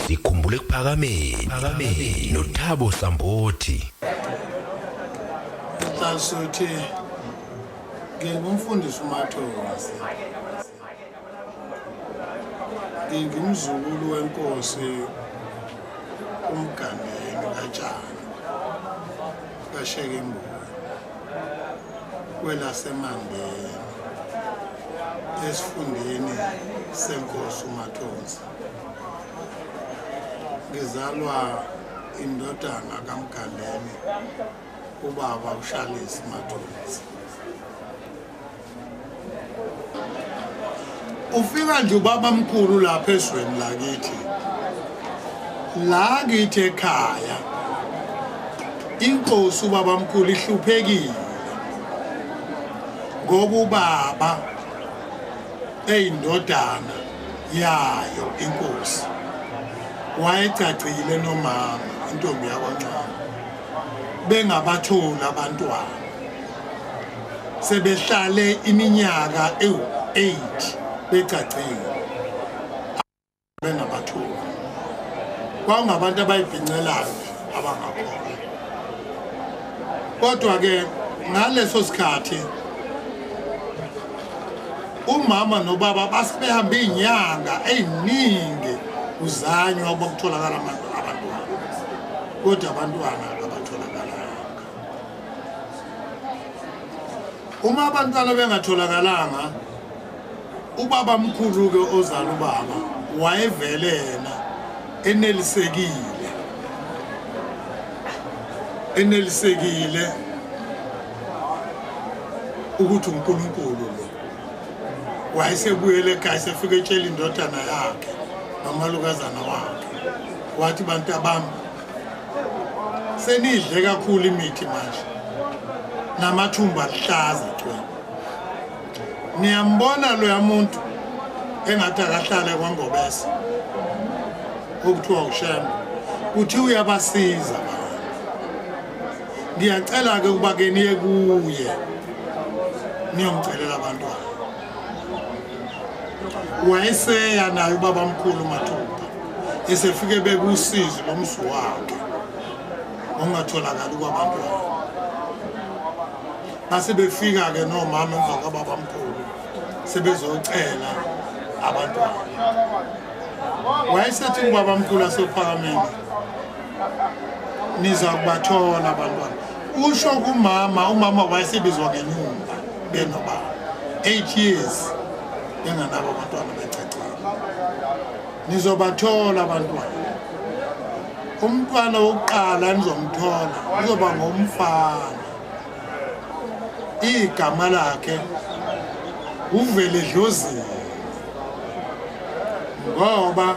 Sikhumbule Phakameni noThabo Sambothi. Hlasuthi ngingumfundisi uMathozi. Ngingumzukulu wenkosi uMgandeni kaJani kaShekembuya kwelaseMandeni esifundeni senkosi uMathozi. Ngizalwa indodana kaMgandeni ubaba uShalisi Mathozi. Ufika nje ubaba mkhulu lapha esweni lakithi. La kithi ekhaya inkosi ubaba mkhulu ihluphekile ngoba ubaba eyindodana yayo inkosi wayecacile nomama intombi yakwaNcane bengabathola abantwana sebehlale iminyaka ewu-8 becacile bengabathola kwakungabantu abayibhincelayo abangakhona. Kodwa-ke ngaleso sikhathi umama nobaba basebehambe iy'nyanga ey'ningi kuzanywa ukutholakala abantwana, kodwa abantwana abatholakalanga. Uma abantwana bengatholakalanga, ubaba mkhulu-ke ozala ubaba wayevele yena enelisekile ukuthi uNkulunkulu lo wayesebuyele ekhaya sefika etshela indodana yakhe nomalukazana wakhe wathi bantu abami senidle kakhulu imithi manje namathumba aluhlaza cwe. Niyambona loya muntu engathi akahlale kwaNgobese okuthiwa uShembe uthi uyabasiza abantu. Ngiyacela-ke ukuba-ke niye kuye niyomcelela abantwana. Wayeseya naye ubaba mkhulu uMathupha esefike bekusizi lomsu wakhe ongatholakali kwabantwana. Base befika-ke nomama emva kababa mkhulu sebezocela abantwana. Wayesethi ubaba mkhulu asePhakameni niza kubathola abantwana. Usho kumama, umama wayesebizwa ngenyumba benobaba 8 years benganabo abantwana becacile. Nizobathola abantwana. Umntwana wokuqala nizomthola uzoba ngomfana. Igama lakhe uVele Dlozini ngoba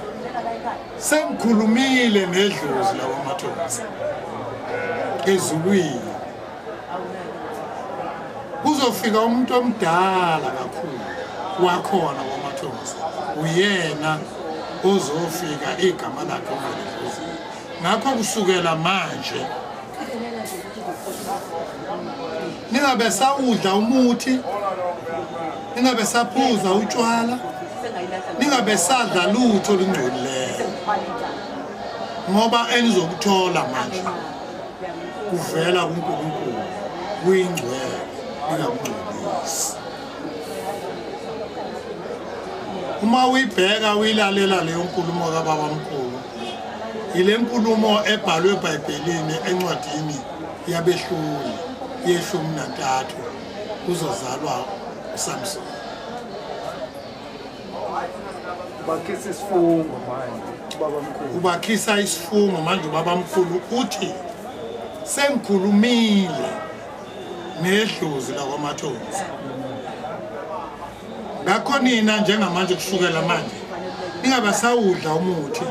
sengikhulumile nedlozi lakwaMathozi ezulwini. Kuzofika umuntu omdala kakhulu wakhona kwaMathozi, uyena ozofika igama lakhe uVele Dlozini. Ngakho kusukela manje ningabe sawudla umuthi, ningabe saphuza utshwala, ningabe sadla lutho olungcolileyo, ngoba enizokuthola manje kuvela kuNkulunkulu kuyingcwele ningakungcolisi. Uma uyibheka uyilalela leyo nkulumo kababa mkhulu, ile nkulumo ebhalwe eBhayibhelini encwadini yabehluli ye13 kuzozalwa uSamson. Bakhisa isifungo manje ubaba mkhulu. Ubakhisa isifungo manje ubaba mkhulu uthi sengikhulumile nedlozi lakwaMathozi. Ngakho nina njengamanje kusukela manje ningabe sawudla umuthi,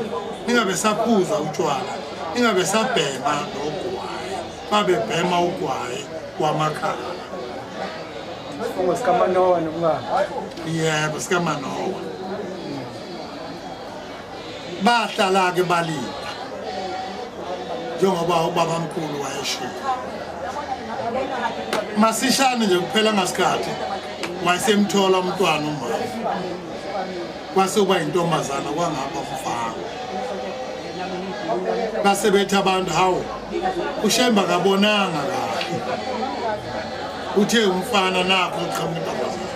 ningabe saphuza utshwala, ningabe sabhema nogwayi. Babebhema ugwayi kwamakhala. Isifungo sikaManowa nomngane. Yebo, sikaManowa. Bahlala-ke balinda njengoba ubaba mkhulu wayeshilo. Masishane nje kuphela ngasikhathi wayesemthola umntwana umama. Kwase uba intombazana kwangaba umfana. base bethi abantu hawo uShemba kabonanga kahle uthe umfana nakho uqhamuka intombazana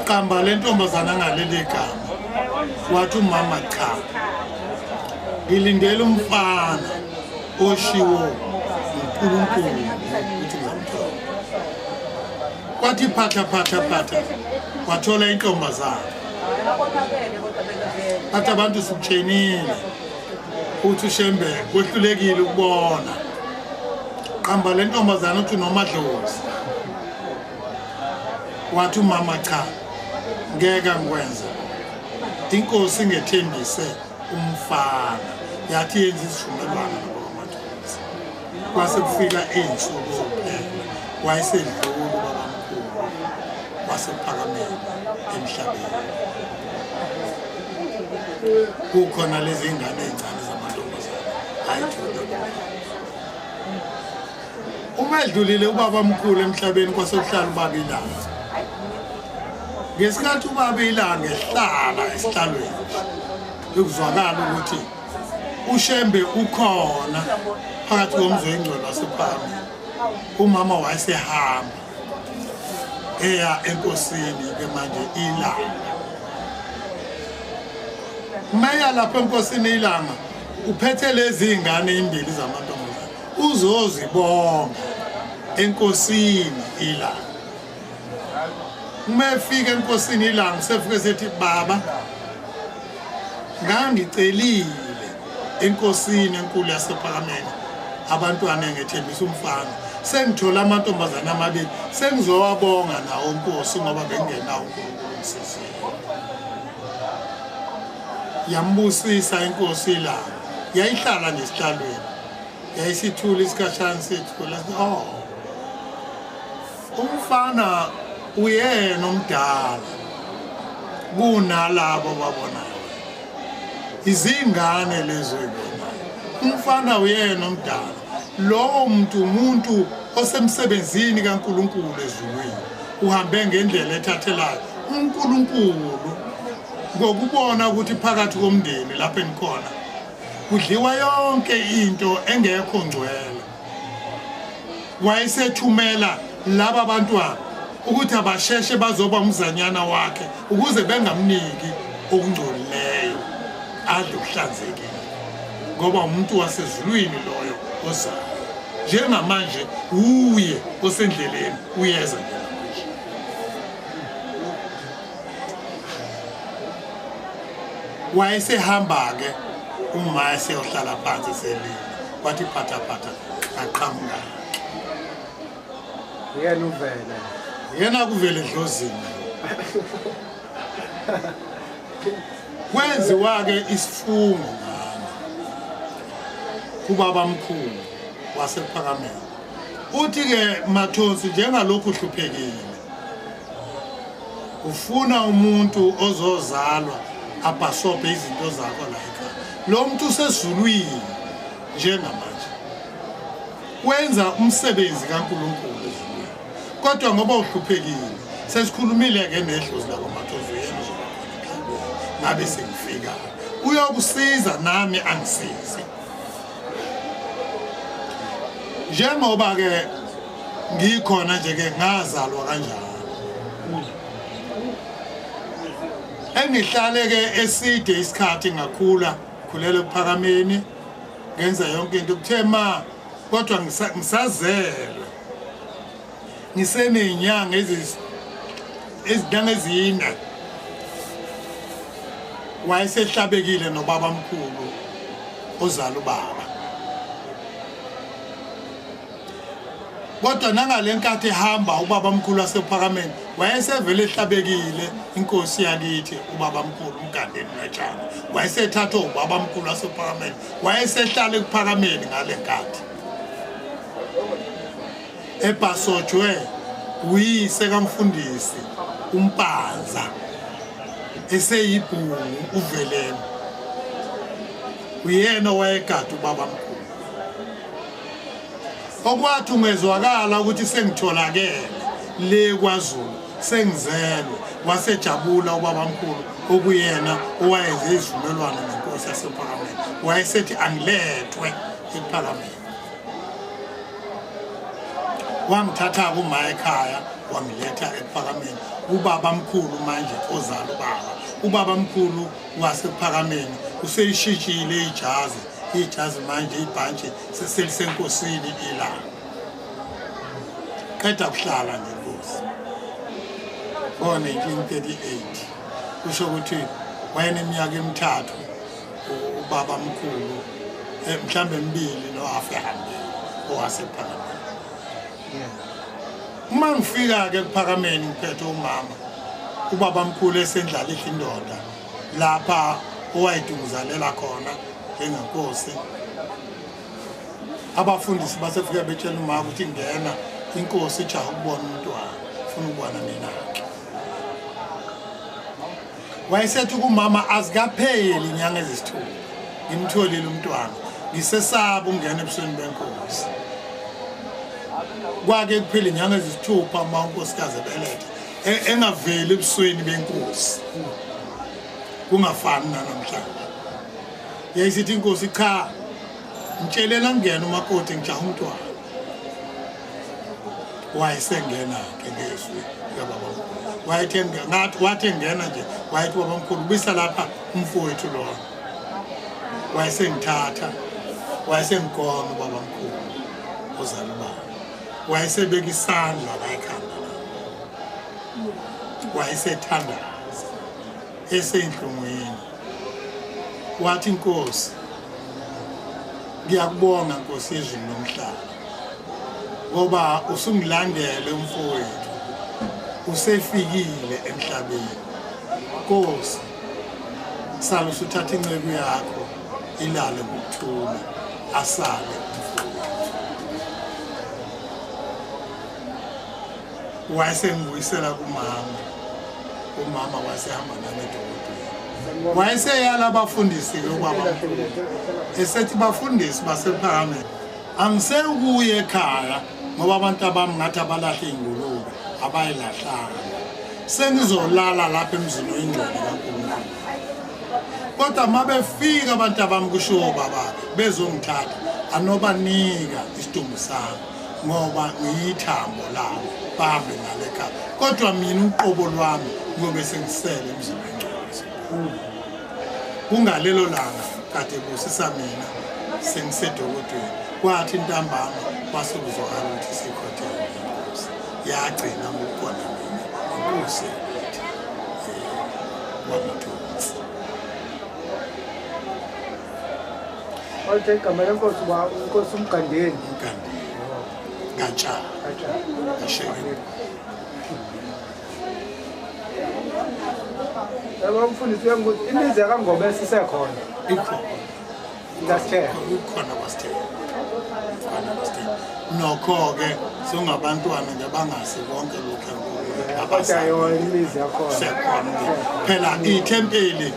qamba le ntombazana ngaleli gama wathi umama cha ngilindele umfana oshiwo uNkulunkulu ukuthi ngizamthola kwathi phatha wathola intombazana athi abantu sikutshenile uthi uShembe kwehlulekile ukubona qamba le ntombazana uthi nomadlozi wathi umama cha ngeke ngikwenza inkosi ngethembise umfana yathi yenza isivumelwano nomadlozi kwase kufika izinsuku zokuphela wayesedlula babamkhulu wasephakameni emhlabeni kukhona lezi ingane ezincane zamantombazana ayithola uma edlulile ubaba omkhulu emhlabeni kwasekuhlala ubaba ilanga ngesikhathi ubaba ilanga ehlala esihlalweni ukuzwakala ukuthi uShembe ukhona phakathi komzwe engcwele wasephakameni umama wayesehamba eya enkosini ke manje ilanga maya lapha enkosini ilanga uphethe lezi ingane imbili zamantombazana uzozibonga enkosini ilanga uma efika enkosini ilanga sefike sethi baba ngangicelile enkosini enkulu yasephakameni abantwana ngethembisa umfana sengithola amantombazana amabili sengizowabonga nawo inkosi ngoba bengenawo uNkulunkulu umsizile yambusisa inkosi la yayihlala nesihlalweni yayisithula isikhatshana sethula umfana uyena omdala kunalabo babonayo izingane lezo ezibonayo umfana uyena omdala lowo umuntu osemsebenzini kaNkulunkulu ezulwini uhambe ngendlela ethathelayo uNkulunkulu ngokubona ukuthi phakathi komndeni lapho enikhona kudliwa yonke into engekho ngcwele wayesethumela laba abantwana ukuthi abasheshe bazoba umzanyana wakhe ukuze bengamniki okungcolileyo adle ukuhlanzekile ngoba umuntu wasezulwini loyo ozayo njengamanje uye osendleleni uyeza wayesehamba-ke uma eseyohlala phansi eselini kwathi phatha aqhamuka yena uvele yena kuvele edlozini kwenziwa-ke isifungo ngami kubaba mkhulu wasephakameni uthi-ke Mathonsi njengalokhu uhluphekile ufuna umuntu ozozalwa abhasobhe izinto zakho la ekhaya lo muntu usezulwini njengamanje wenza umsebenzi kaNkulunkulu ezulwini kodwa ngoba uhluphekile sesikhulumile-ke nedlozi lakho Mathonsi yena ngabe sengifika uyokusiza nami angisize njengoba-ke ngikhona nje-ke ngazalwa kanjalo engihlale-ke eside isikhathi ngakhula khulela Ephakameni ngenza yonke into kuthe ma kodwa ngisazelwe ngiseney'nyanga ezine wayesehlabekile nobaba mkhulu ozala ubaba kodwa nangale nkathi ehamba ubaba mkhulu wasephakameni wayesevele ehlabekile inkosi yakithi ubaba mkhulu uMgandeni Natshana wayesethathwa ubaba mkhulu wasephakameni wayesehlala ePhakameni ngale nkathi ebhasojwe uyise kaMfundisi uMpanza eseyibhungu uVeleni uyena wayegada ubaba mkhulu okwathi ungezwakala ukuthi sengitholakele le kwaZulu sengizelwe wasejabula ubaba mkhulu okuyena owayenze izivumelwano nenkosi inkosi yasePhakameni wayesethi angilethwe ePhakameni wangithatha kuma ekhaya wangiletha ePhakameni ubaba mkhulu manje ozala ubaba mkhulu wasePhakameni useyishishile ijazi manje ibhantshi seselisenkosini ilanga qeda kuhlala ngenkosi ngo-1938 kusho ukuthi wayeneminyaka emithathu ubaba mkhulu mhlambe emibili nohafu ehambile owasePhakameni uma ngifika-ke ePhakameni ngiphethe umama ubaba mkhulu esendlalisa indoda lapha owayidunguzalela khona njengenkosi abafundisi basefika betshela umama ukuthi ngena inkosi ijaha ukubona umntwana ufuna ukubona mina-ke wayesethi kumama azikapheli inyanga ezisithupha ngimtholile umntwana ngisesaba ungena ebusweni benkosi kwake kuphela inyanga ezisithupha uma unkosikazi ebelethe engaveli ebusweni benkosi kungafani namhlanje yayisithi inkosi cha ngitshelela ngena umakoti ngijaha umntwana wayesengena-ke ngezwi likababa mkhulu wathi engena nje wayethi baba mkhulu ubisa lapha umfowethu lona wayesengithatha wayesengigona ubaba mkhulu ozala ubaba wayesebeka isandla la ekhanda wayesethandaza eseyinhlungwini wathi inkosi ngiyakubonga nkosi yezulu nomhlaba ngoba usungilandele umfowethu usefikile emhlabeni Nkosi sala usuthatha inceku yakho ilale ngokuthula asale wayesengibuyisela umama wasehamba nami edolobheni wayeseyala abafundisi ubaba esethi bafundisi basePhakameni angisekuye ekhaya ngoba abantu abami ngathi abalahle ingulube abayilahlanga sengizolala lapha emzini oyingcwele kaNkulunkulu kodwa mabefika abantu abami kusho baba bezongithatha anobanika isidumbu sami ngoba ngiyithambo lawo bahambe ngale ekhaya kodwa mina uqobo lwami ngobe sengisele emzini oyingcwele kungalelo langa kade busisa mina sengisedolotweni kwathi intambama kwasekuzwakala ukuthi sikhothele inkosi yagcina ngokukona mina inkosi wamathunzi Awuthe igama lenkosi uba inkosi uMgandeni Gatsha ashekile abamfundisi ukuthi imizi kaNgobese isekhona ikhona kwasithela nokho-ke singabantwana nje bangasi bonke lokhu imizi yakhona phela ithempeli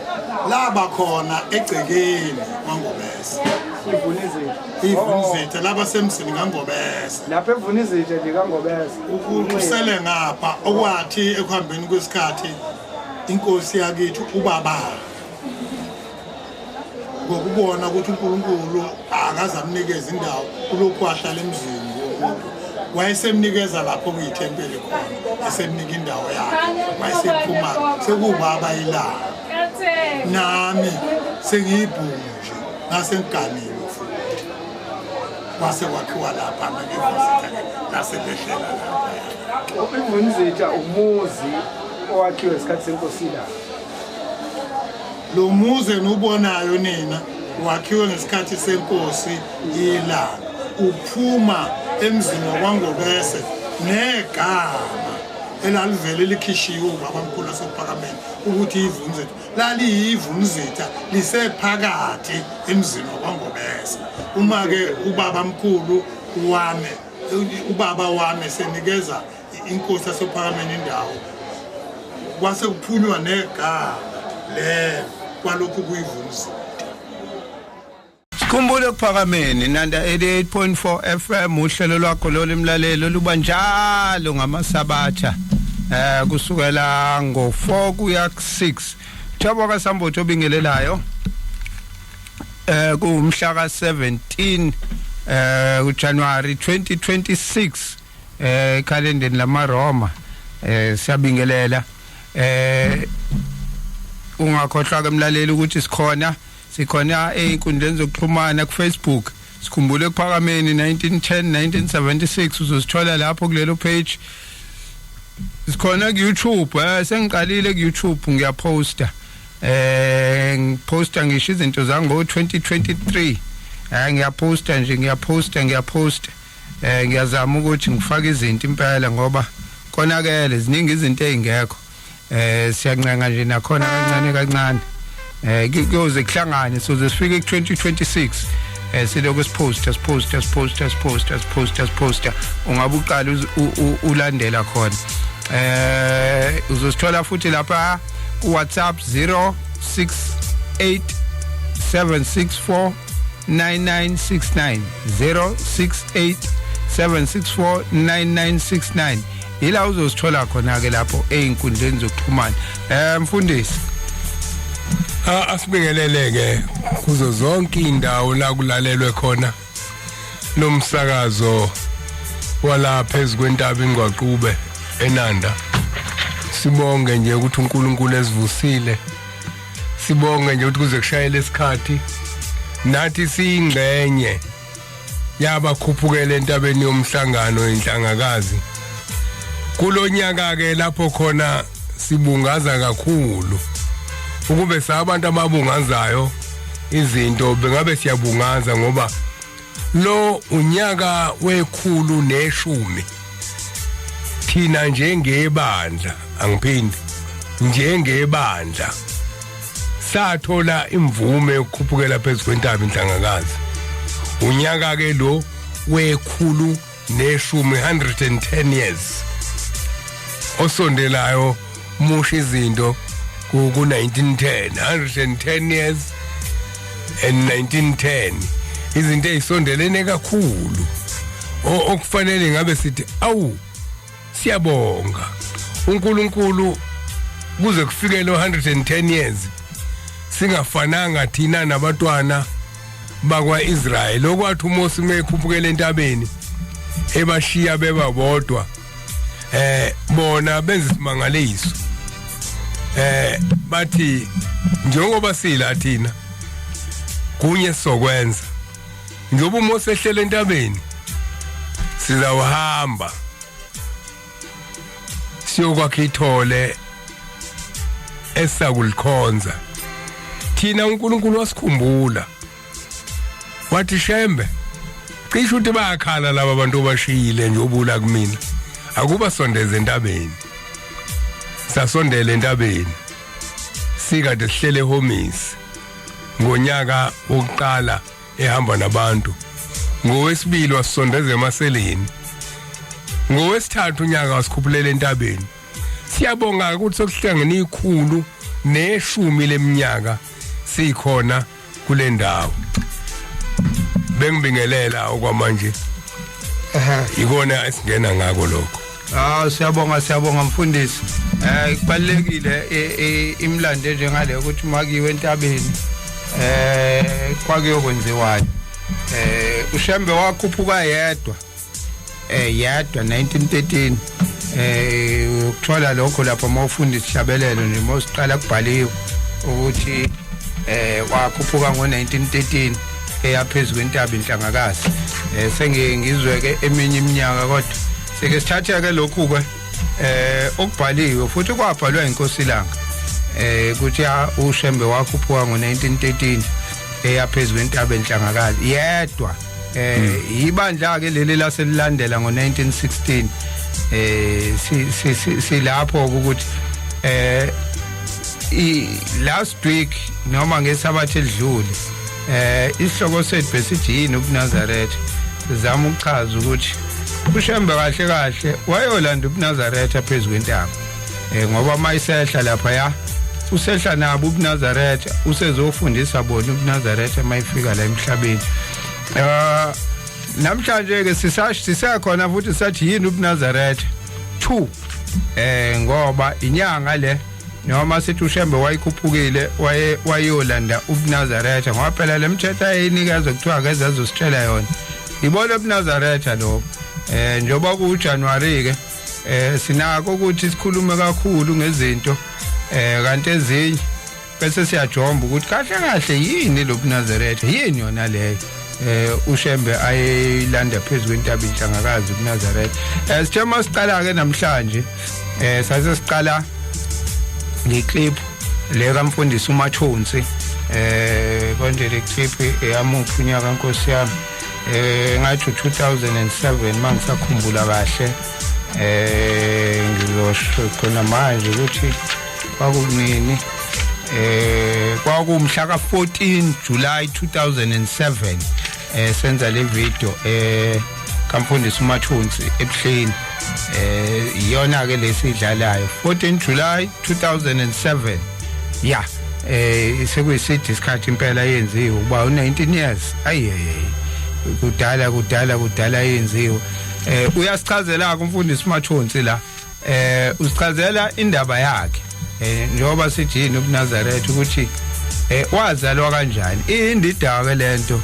laba khona egcekeni kwaNgobese ivunizitha laba semsini kaNgobese lapha evunizitha nje kaNgobese usele ngapha okwathi ekuhambeni kwesikhathi inkosi yakithi ubaba ngokubona ukuthi uNkulunkulu akaze amnikeze indawo kulokhu ahlala emzini womuntu wayesemnikeza lapho kuyithempeli khona esemnika indawo yakhe wayesephuma sekubaba ilanga nami sengiyibhunje ngasengiganiwe futhi kwase kwakhiwa lapha ngevusitha lasebehlela lapha ivunizitha umuzi owakhiwe isikhathi senkosi la lo muzi eniubonayo nina wakhiwe ngesikhathi senkosi ilanga uphuma emzini wakwaNgobese negama elalivele likhishiwe ubaba mkhulu wasePhakameni ukuthi ivunizitha laliyivunizitha lisephakathi emzini wakwaNgobese uma-ke ubaba wami senikeza inkosi yasePhakameni indawo kwase kuphunywa negama le kwalokhu kuyivunizitha. Sikhumbule kuPhakameni nanda 88.4 FM uhlelo lwakho lolimlalelo luba njalo ngamasabatha kusukela ngo4 kuya ku6 Thabo kaSambotho obingelelayo kumhla ka17 uJanuary 2026 calendar lama Roma siyabingelela ungakhohlwa ke mlaleli ukuthi sikhona einkundleni zokuxhumana ku Facebook sikhumbule kuphakameni 1910 1976 uzosithola lapho kulelo page sikhona ku YouTube sengiqalile ku YouTube ngiyaposta ngiposta ngisho izinto zango 2023 ngiyaposta ngiyazama ukuthi ngifake izinto impela ngoba konakele ziningi izinto ezingekho siyancenga nje nakhona kancane kuyoze kuhlangane so sifike ku 2026 siloko siposta ungabe uqala ulandela khona uzosithola futhi lapha WhatsApp 0687649969 0687649969 ila uzosithola khona ke lapho einkundleni zokuxhumana mfundisi asibingeleleke kuzo zonke indawo la kulalelwe khona nomsakazo wala phezulu kwentaba ingwaqube eNanda sibonge nje ukuthi uNkulunkulu esivusile sibonge nje ukuthi kuze kushayele isikhathi nathi siyingcenye yabakhuphukela entabeni yomhlangano inhlangakazi kulonyaka ke lapho khona sibungaza kakhulu ukube sabantu ababungazayo izinto bengabe siyabungaza ngoba lo unyaka wekhulu neshumi thina njengebandla angiphindi njengebandla sathola imvume yokukhuphukela phezulu kwentaba inhlangakazi unyaka ke lo wekhulu neshumi 110 years osondelayo musha izinto ku 1910 110 years and 1910 izinto ezisondelene kakhulu okufanele ngabe sithi awu siyabonga uNkulunkulu kuze kufike lo 110 years singafananga thina nabantwana bakwaIsrael okwathi uMose mekhuphukela entabeni ebashiya bebabodwa bona benza isimangaliso bathi njengoba sila thina kunye sokwenza njengoba uMose ehlele entabeni sizawuhamba siyokwakha ithole esakulikhonza thina uNkulunkulu wasikhumbula wathi Shembe cishe uthi bayakhala laba bantu bashiyile nje obula kumina akuba sondeze entabeni sasondele entabeni sikade sihlele homisi ngonyaka wokuqala ehamba nabantu ngowesibili wasondeze emaseleni ngowesithathu unyaka wasikhuphulele entabeni siyabonga ukuthi sokuhlangene ikhulu neshumi leminyaka sikhona kule ndawo bengibingelela okwamanje ikona esingena ngako lokho siyabonga mfundisi kubalekile imlando njengale ukuthi makiwe entabeni kwakuyokwenziwayo uShembe wakhuphuka yedwa 1913 ukuthola lokho lapha mawufundisa ishabelelo nje mawusiqala kubhaliwe ukuthi wakhuphuka ngo1913 eyaphezulu kwentaba inhlangakazi sengizwe ke eminye iminyaka kodwa seke sithatha ke lokhu ke okubhaliwe futhi kwabhalwa inkosi langa ukuthi uShembe wakhuphuka ngo1913 eyaphezulu kwentaba inhlangakazi yedwa ibandla ke leli laselilandela ngo1916 silapho ukuthi last week noma ngesabathe edlule isihloko sethu besithi yini uNazaretha sizama ukuchaza ukuthi uShembe kahle wayolanda uNazaretha phezulu kwentaba ngoba mayisehla lapha ya usehla nabo uNazaretha usezofundisa bona uNazaretha mayifika la emhlabeni namhlanje ke sisakhona futhi sathi yini uNazaretha 2 ngoba inyanga le noma sithi uShembe wayikhuphukile wayolanda uNazaretha ngoba phela lemthetho ayinikezwe kuthiwa akeze azositshela yona ibona uNazaretha lo njoba ku January ke sinako ukuthi sikhulume kakhulu ngezinto kanti ezinye bese siyajomba ukuthi kahle yini lo Nazaretha yini yona leyo uShembe ayilanda phezulu kwentaba inhlangakazi uNazaretha sithema siqala ke namhlanje sase siqala ngeclip le kaMfundisi uMathonsi konje le clip eyamuphi unyaka Nkosi yami ngathi 2007 mangisakhumbula kahle ngizosho khona manje ukuthi kwakunini kwakumhla ka 14 July 2007 senza le video kaMfundisi uMathonsi ebuhleni iyona ke lesidlalayo 14 July 2007 yeah sekuyisithi isikhathi impela yenziwe uba u19 years kudala yenziwe uyasichazela uMfundisi uMathonsi la usichazela indaba yakhe njengoba sithi yini uNazaretha ukuthi wazalwa kanjani indida ke lento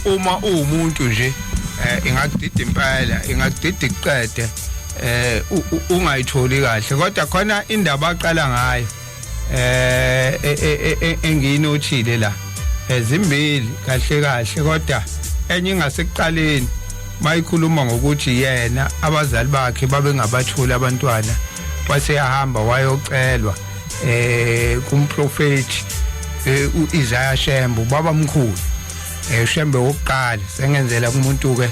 uma umuntu nje ingakudida impela ingakudida iqede ungayitholi kahle kodwa khona indaba aqala ngayo enginothile la ezimbili kahle kodwa enye ingasekuqaleni mayikhuluma ngokuthi yena abazali bakhe babengabathuli abantwana waseyahamba wayocelwa kumprofeti uIsaiah Shembe ubaba mkhulu uShembe wokuqala sengenzela kumuntu ke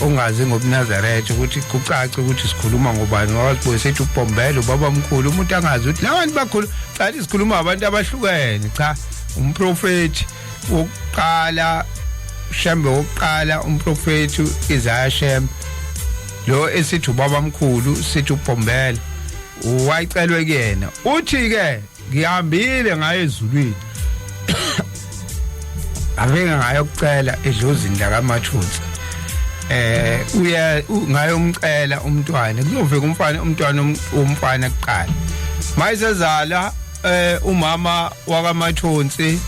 ongazi ngobuNazaretha ukuthi kucace ukuthi sikhuluma ngobani wazibuye sethi uBombela ubaba mkhulu umuntu angazi ukuthi labantu bakhulu cha sikhuluma abantu abahlukene cha umprofeti wokuqala Shembe wokuqala umprofeti uIsaiah Shembe lo esithi ubaba mkhulu sithi uBombela wayicelwe kuyena uthi ke ngihambile ngaye ezulwini avenge ngayokucela edlozini la kaMathonsi uya ngayomcela umntwana kuzoveka umntwana kuqala mayisezala umama wakaMathonsi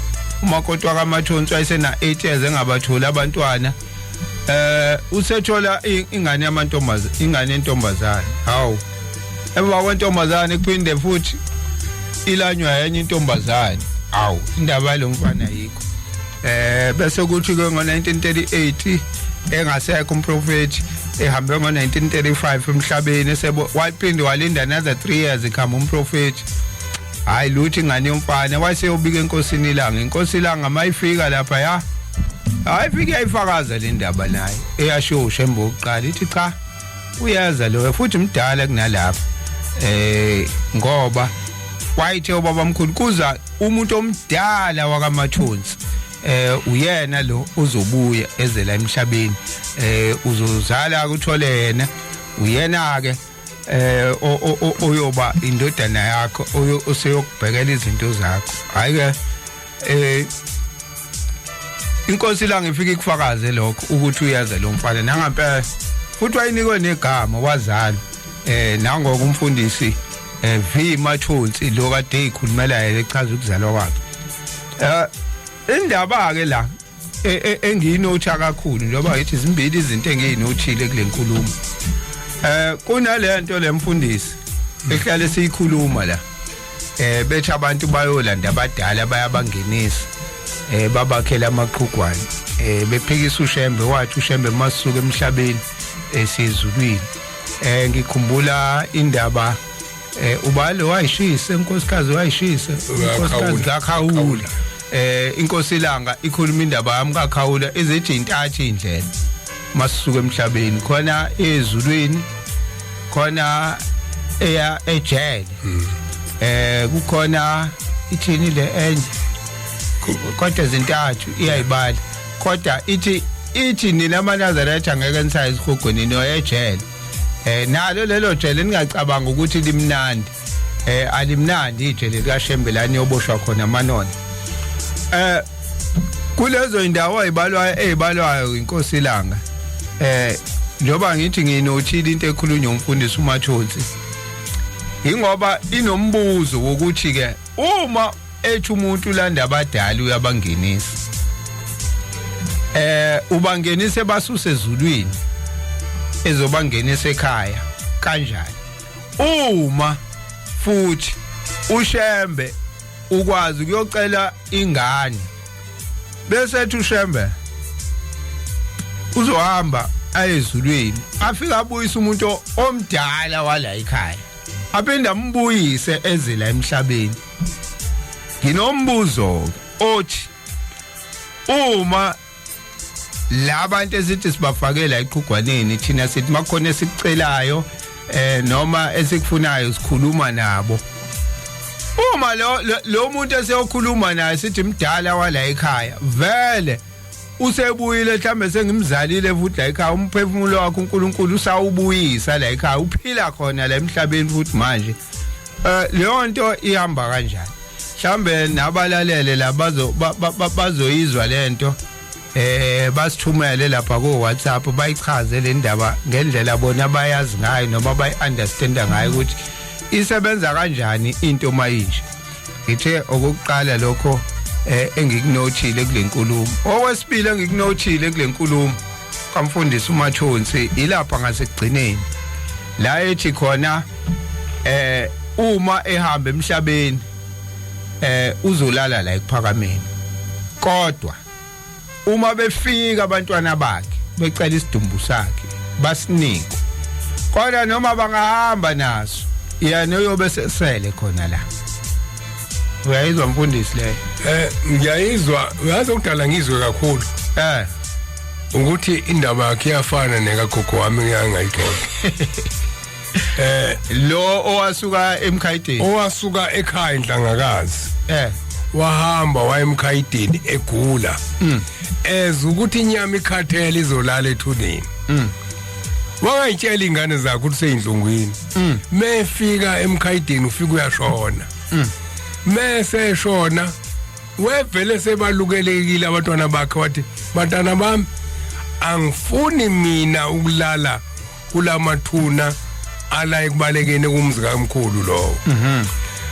umakoti wakaMathonsi wayesena 8 years engabatholi abantwana usethola ingane yamantombazana ingane yentombazana hawu emva kwentombazana kuphinde futhi ilanywa yenye intombazana hawu indaba lo mfana yikho bese kuthi ke ngo1938 engasekho umprofeti ehambe ngo1935 emhlabeni waphinde walinda another 3 years ekhamba umprofeti hayi luthi ingane yomfana wayeseyobika enkosini ilanga inkosi ilanga mayifika lapha ya ayifike yayifakaza le ndaba naye eyasho uShembe oqala ithi cha uyaza lo futhi mdala kunalapha ngoba wayithe ubaba mkhulu kuza umuntu omdala wakaMathonsi uyena lo uzobuya ezela emhlabeni uzozala ukuthole yena uyena ke oyoba indodana yakho oseyokubhekela izinto zakho hayi ke inkosi la ngifika ikufakaze lokho ukuthi uyaza lo mfana nangampela futhi wayinikwe negama wazala nangoku umfundisi V Mathonsi lo kade ekhulumela yena echaza ukuzalwa kwakhe indaba ke la engiyinotha kakhulu njengoba ngithi izimbili izinto engiyinothile kule nkulumo kunalento lemfundisi ehlale siyikhuluma la bethi abantu bayolanda abadala bayabangenisa babakhela amaqhugwane bephikisa uShembe wathi uShembe masuka emhlabeni esizulwini ngikhumbula indaba ubalo wayishisa inkosikazi wayishisa inkosikazi kaKhawula inkosi ilanga ikhuluma indaba yami kaKhawula ezithi intathe indlela masuka emhlabeni khona ezulwini khona eya ejele kukhona ithini le enye kodwa zintathu iyayibala kodwa ithi nina amaNazaretha ngeke nisaye isihogweni noyejele nalo lelo jele ningacabanga ukuthi limnandi alimnandi ijele likaShembe lani yoboshwa khona amanona kulezo indawo ezibalwayo inkosi ilanga njoba ngithi nginothile into ekhulunywa umfundisi uMathonsi ingoba inombuzo wokuthi ke uma ethi umuntu ulanda abadala uyabangenisa ubangenisa ebasusa ezulwini ezobangenisa ekhaya kanjani uma futhi uShembe ukwazi ukuyocela ingane bese ethi uShembe uzohamba ayezulwini afika abuyisa umuntu omdala wala ekhaya aphinde ambuyise ezela emhlabeni nginombuzo othi uma labantu esithi sibafakela iqhugwaneni thina sithi makhona esicelayo noma esikufunayo sikhuluma nabo uma lo muntu eseyokhuluma naye sithi mdala wala ekhaya vele usebuyile mhlambe sengimzalile futhi la ekhaya umphefumulo wakhe uNkulunkulu usawubuyisa la ekhaya uphila khona la emhlabeni futhi manje leyo nto ihamba kanjani mhlambe nabalalele bazoyizwa lento basithumele lapha ku WhatsApp bayichaze le ndaba ngendlela bona bayazi ngayo noma bayiunderstanda ngayo ukuthi isebenza kanjani into mayinje ngithe okokuqala lokho engikunothile kule nkulumo okwesibili engikunothile kule nkulumo kamfundisi uMathonsi ilapha ngasekugcineni la ethi khona uma ehamba emhlabeni uzolala la ekuphakameni kodwa uma befika abantwana bakhe becela isidumbu sakhe basinike kodwa noma bangahamba naso yena uyobe sesele khona la uyayizwa mfundisi le ngiyayizwa uyazi ukudala ngizwe kakhulu ukuthi indaba yakhe iyafana nekagogo wami ngiyangayithola lo owasuka owasuka ekhaya inhlangakazi wahamba wayemkhayidini egula ukuthi inyama ikhathele izolala ethuneni wangayitshela ingane zakhe ukuthi seyindlungwini mefika emkhayidini ufika uyashona mese eshona wevele sebalukelekile abantwana bakhe wathi bantwana bami angifuni mina ukulala kulamathuna ala ekubalekene kumzi kaMkhulu lowo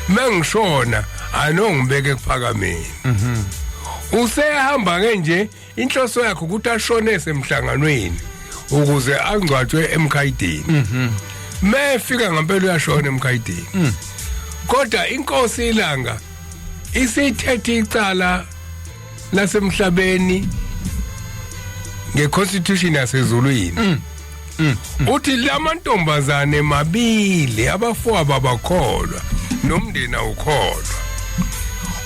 mengishona anongibeke ekuphakameni usehamba ke nje inhloso yakhe ukuthi ashone esemhlanganweni ukuze angcwatshwe emkhayidini mefika ngempela uyashona emkhayidini kodwa inkosi ilanga isithethe icala lasemhlabeni ngeconstitution yasezulwini uthi lamantombazane mabili abafowabo abakholwa nomndeni awukholwa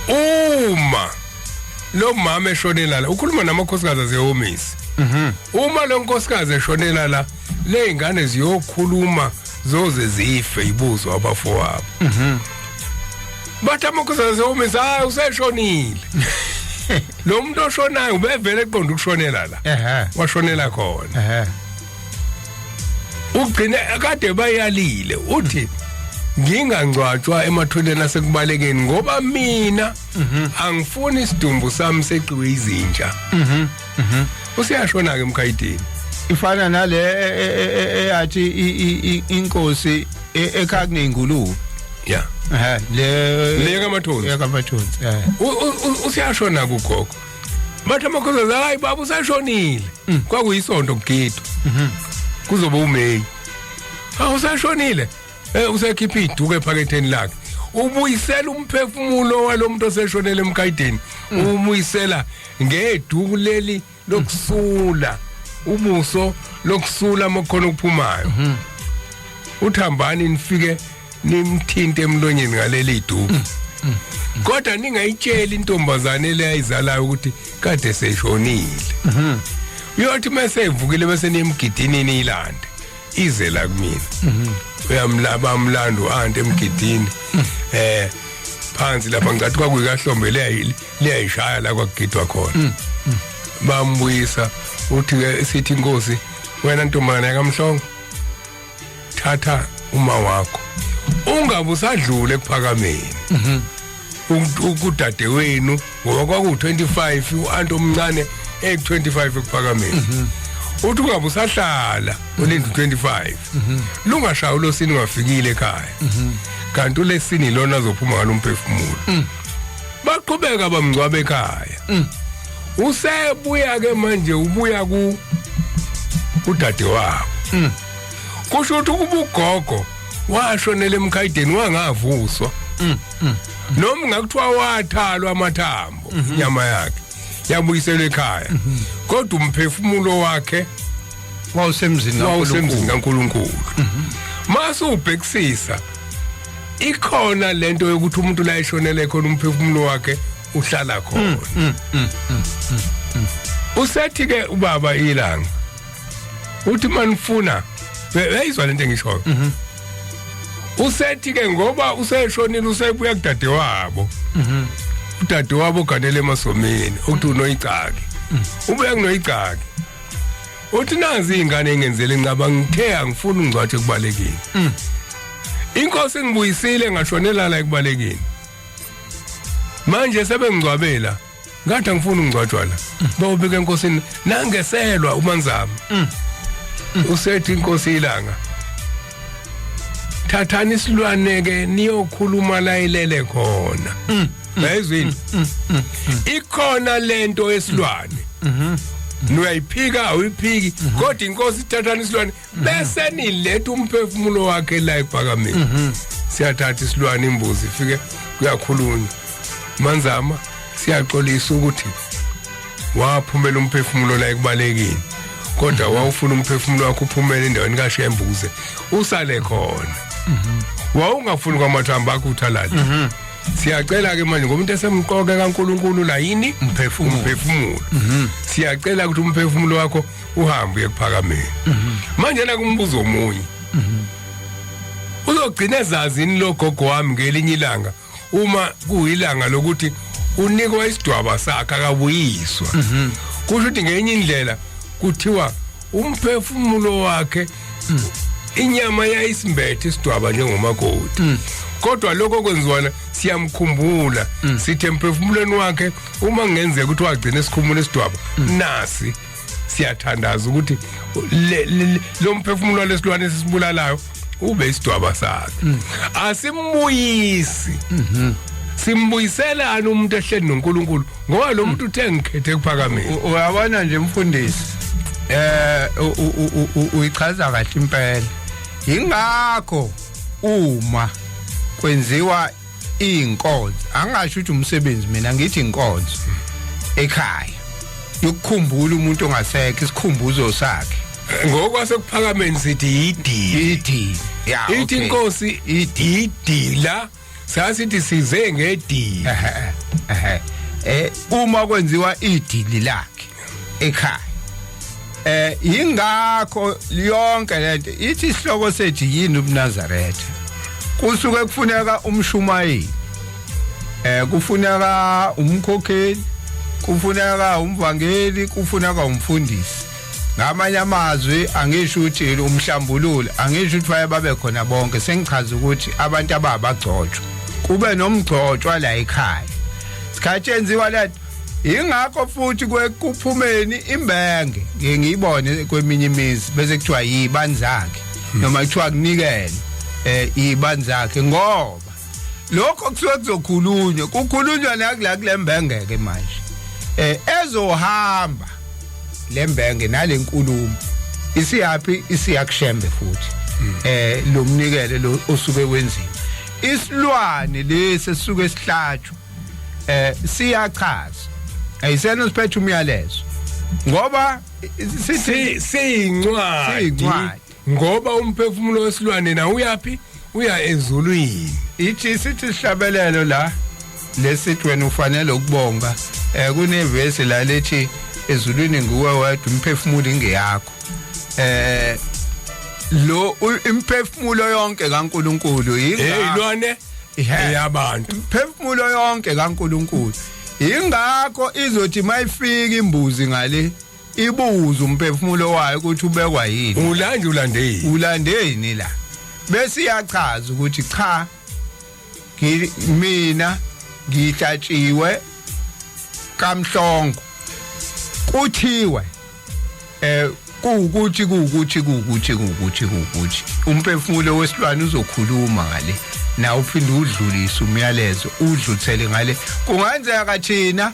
uma lo mama eshonela la ukhuluma namakhosikazi azehomisi uma lo nkosikazi eshonela la le ingane ziyokhuluma zoze zife ibuzo abafowabo bathi amakhosikazi azehomisi useshonile lo muntu oshonayo ubevele eqonda ukushonela la washonela khona ugcine akade bayalile uthi ngingangcwatshwa emathuneni asekubalekeni ngoba mina angifuni isidumbu sami seqiwe izinja usiyashona ke emkhayidini ifana nale eyathi inkosi ekhaya kunengulube le kaMathonsi usiyashona kugogo bathi amakhosi hayi baba usashonile kwakuyisonto kugidwa kuzoba uMeyi usashonile usekhipha iduku ephaketheni lakhe ubuyisela umphefumulo walomuntu oseshonele emkhayidini ubuyisela ngeduku leli lokusula ubuso lokusula makhono kuphumayo uthambani nifike nimthinte emlonyeni ngaleli duku kodwa ningayitsheli intombazane leyizalayo ukuthi kade seshonile uyothi mase evukile bese niyemgidini niyilande ize la kumina uyamlaba umlando ante emgidini phansi lapha ngicathi kwakuyikahlombe leyayishaya la kwagidwa khona bambuyisa uthi sithi inkosi wena ntombazane kaMhlongo thatha uma wakho ungabe usadlule ekuphakameni ukudade wenu ngoba kwaku 25 uanto omncane 25 ekuphakameni uthi ungabe usahlala ulinda 25 lungashaya ulosini ungafikile ekhaya kanti ulesini lona azophuma ngalo umphefumulo baqhubeka bamngcwabe ekhaya usebuya ke manje ubuya udade wabo kusho ukuthi ubugogo washonela emkhayideni wangavuswa noma ngakuthiwa wathalwa amathambo inyama yakhe yabuyiselwa ekhaya kodwa umphefumulo wakhe wawusemzini kaNkulunkulu mase ubhekisisa ikhona lento yokuthi umuntu la eshonele khona umphefumulo wakhe uhlala khona usethi ke ubaba ilanga uthi manifuna weyizwa lento engishoyo usethi ke ngoba useshonile usebuya kudade wabo udade wabo ganele emasomeni uthi unoyicaki ubuya kunoyicaki uthi nazi ingane engenzele incaba ngithe angifuni ungcwatshe kubalekile inkosi ngibuyisile ngashonela la ekubalekini manje sebengcwabela ngathi angifuni ungcwatshwa la bawubika enkosini nangeselwa umanzama usethi inkosi ilanga thathani isilwane ke niyokhuluma la ilele khona bayizwini ikhona lento esilwane noyayiphika awuyiphiki kodwa inkosi ithathana isilwane bese niletha umphefumulo wakhe la ephakameni siyathatha isilwane imbuzi ifike kuyakhulunywa manzama siyaxolisa ukuthi waphumela umphefumulo la ekubalekini kodwa wawufuna umphefumulo wakho uphumele endaweni kaShembuze usale khona wawungafuni kwamathambo akho uthalala siyacela ke manje ngomuntu esemqoke kaNkuluNkulu la yini umphefumulo siyacela ukuthi umphefumulo wakho uhambe ekuphakameni manje la kumbuzo omunye uzogcina ezazini logogo wami ngelinye ilanga uma kuyilanga lokuthi unikwa isidwaba sakhe akabuyiswa kusho ukuthi ngenye indlela kuthiwa umphefumulo wakhe inyama yayisimbethe isidwaba njengomakoti kodwa lokho kwenziwana siyamkhumbula sithi emphefumulweni wakhe uma kungenzeka ukuthi wagcina isikhumulo esidwaba nasi siyathandaza ukuthi lo mphefumulo lesilwane esibulalayo ube isidwaba sakhe asimbuyisi simbuyiselana umuntu ehleli noNkulunkulu ngoba lo muntu uthe ngikhethe ekuphakameni uyabona nje mfundisi uyichaza kahle impela ingakho uma kwenziwa inkonzo angasho ukuthi umsebenzi mina ngithi inkonzo ekhaya yokukhumbula umuntu ongasekho isikhumbuzo sakhe ngokwasephakameni sithi idili ithi inkosi idila sasithi size ngedili uma kwenziwa idili lakhe ekhaya ingakho yonke lento ithi isihloko sethu yini uNazaretha kusuke kufuneka umshumayeli kufuneka umkhokheli kufuneka umvangeli kufuneka umfundisi ngamanye amazwi angisho ukuthi umhlambululi angisho ukuthi baye babe khona bonke sengichaza ukuthi abantu ababagcotshwa kube nomgcotshwa la ekhaya sikhathi enziwa lento ingakho futhi kuphumeni imbenge ngiyibone kweminye imizi bese kuthiwa yibanzakhe noma kuthiwa kunikele ibanzakhe ngoba lokho kusuke kuzokhulunywa kukhulunywa nakula kulembenge ke manje ezohamba lembenge nalenkulumo isiyapi isiyakushembe futhi lo mnikele lo osuke wenziwe isilwane lesi sisuke sihlatshwa siyachaza ayisena siphethe umyalezo ngoba siyincwadi ngoba umphefumulo wesilwane na uyapi uya ezulwini ithi sithi sihlabelelo la lesithi wena ufanele ukubonga kunevesi la lethi ezulwini nguwe wedwa umphefumulo ingeyakho lo imphefumulo yonke kaNkuluNkulu yilwane eyabantu imphefumulo yonke kaNkuluNkulu ingakho izothi mayifika imbuzi ngale ibuza umphefumulo wayo ukuthi ubekwa yini ulandeni la bese iyachaza ukuthi cha mina ngihlatshiwe kamhlongo kuthiwe kuwukuthi umphefumulo wesilwane uzokhuluma ngale na uphinde udlulise umyalezo udlulisele ngale kungenzeka thina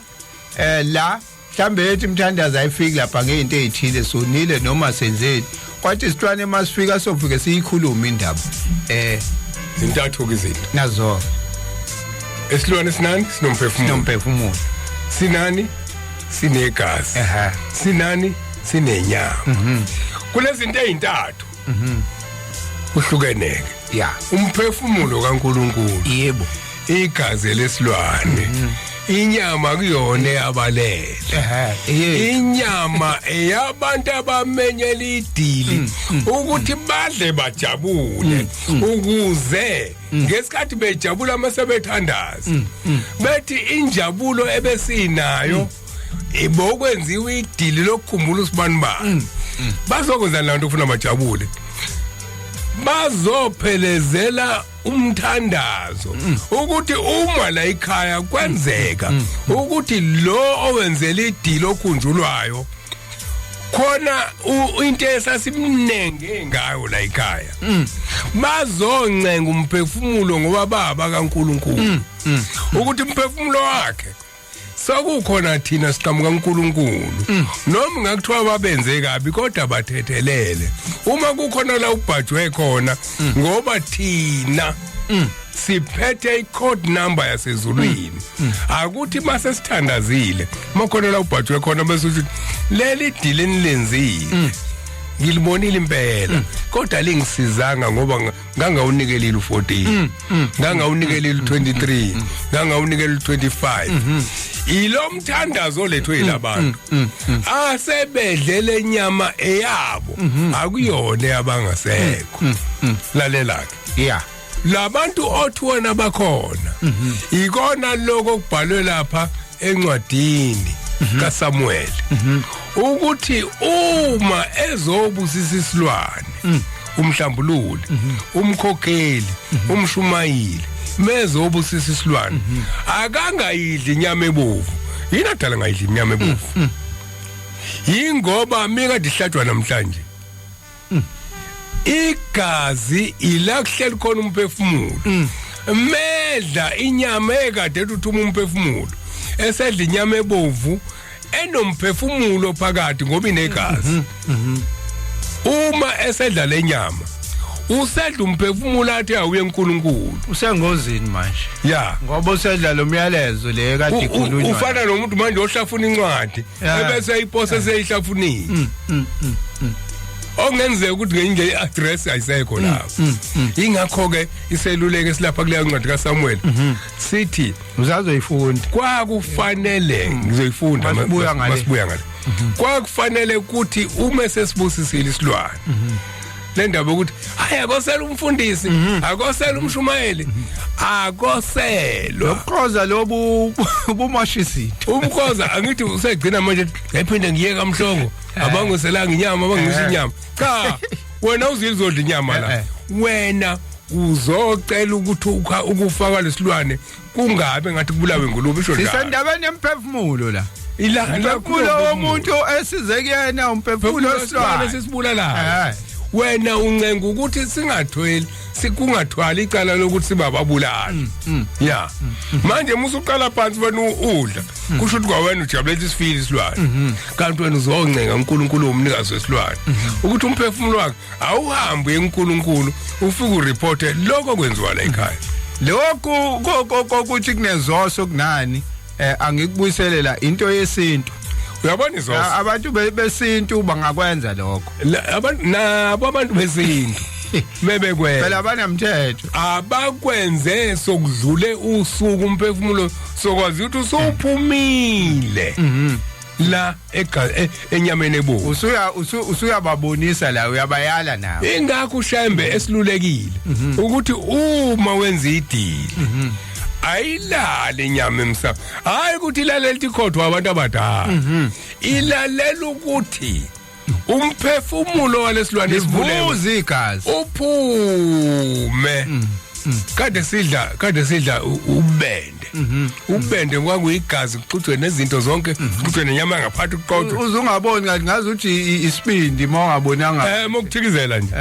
la mhlambe ethi mthandaza ayifiki lapha ngeinto ezithile sonile noma senzeni kwathi isitwane masifika sofike siyikhuluma indaba intathu ke izinto nazo esilwane sinani sinomphefumulo sinani sinegazi sinani sinenyama kulezi zinto ezintathu kuhlukeneke umphefumulo kaNkuluNkulu yebo igazi lesilwane inyama kuyona eyabalele inyama eyabantu abamenyela idili ukuthi badle bajabule ukuze ngesikhathi bejabula masebethandaza bethi injabulo ebesinayo ibokwenziwa idili lokukhumbula usibani bani bazokwenza lanto ufuna bajabule bazophelezela umthandazo ukuthi uma la ekhaya kwenzeka ukuthi lo owenzela idilo okhunjulwayo khona into esasimnenge ngayo la ekhaya bazoncenga umphefumulo ngoba baba kaNkuluNkulu ukuthi umphefumulo wakhe sokukhona thina siqhamuka kaNkuluNkulu noma ngakuthiwa babenze kabi kodwa bathethelele uma kukhona la ubhajwe khona ngoba thina siphethe i-code number yasezulwini akuthi mase sithandazile makhona la ubhajwe khona bese uthi leli dili nilenzile ngilibonile impela kodwa lingisizanga ngoba ngangawunikelile u14 ngangawunikelile u23 ngangawunikelile u25 ilo mthandazo lethwe ilabantu asebedlele inyama eyabo akuyona abangasekho lalela ke labantu othuwana bakhona ikona lokho kubhalwe lapha encwadini kaSamuel ukuthi uma ezobusisa isilwane umhlambululi umkhokheli umshumayeli mezobusisa isilwane akangayidli inyama ebovu yini adala ngayidli inyama ebovu yingoba mika dihlatshwa namhlanje igazi ila kuhleli khona umphefumulo medla inyama ekade uthuma umphefumulo esedla inyama ebovu enomphefumulo phakathi ngoba inegazi uma esedla lenyama usedla umphefumulo athi awuye eNkulunkulu usengozini manje ngoba usedla lo myalezo le kade ikhulunywa ufana nomuntu manje ohlafuna incwadi ebese iposa seyihlafunile ongenzeka ukuthi ngenye i-address ayisekho lapho ingakho ke iseluleke esilapha kuleyo ncwadi kaSamuel sithi uzazoyifunda kwakufanele ngizoyifunda masibuya ngale kwakufanele ukuthi uma sesibusisile isilwane le ndaba ukuthi hayi akosela umfundisi akosela umshumayeli akoselwa lokhoza lobu bumashisitho umkhoza angithi usegcina manje ngiphinde ngiye kaMhlongo abangoselanga inyama abangisa inyama cha wena uzilizodla inyama la wena uzocela ukuthi ukufaka lesilwane kungabe ngathi kubulawe ngulubi isho njalo sisendabeni emphefumulo la umphefumulo womuntu esize kuyena umphefumulo wesilwane sisibulalayo wena uncenga ukuthi singathweli kungathwali icala lokuthi sibababulala manje musuqala phansi wena udla kusho ukuthi kwawena ujabulela isifili isilwane kanti wena uzoncenga uNkulunkulu umnikazi wesilwane ukuthi umphefumulo wakhe awuhambe eNkulunkulu ufike ureporte lokho kwenziwa la ekhaya lokho kokuthi kunezoso kunani angikubuyiselela into yesintu uyabona izoso abantu besintu bangakwenza lokho abantu besintu bebekwenza phela abanamthetho abakwenze sokudlule usuku umphefumulo sokwazi ukuthi usuphumile la enyameni ebovu usuyababonisa la uyabayala nawo ingakho ushembe esilulekile ukuthi uma wenza idili ayilale inyama emsamo hayi ukuthi ilalela ikhodwa abantu abadala ilalela ukuthi umphefumulo walesilwane sivuze igazi uphume kade sidla ubende ubende kwakuyigazi kuxuthwe nezinto zonke kuxuthwe nenyama ngaphathi kuqoqwe uzungaboni kahle ngazi ukuthi isibindi mawungabonanga mokuthikizela nje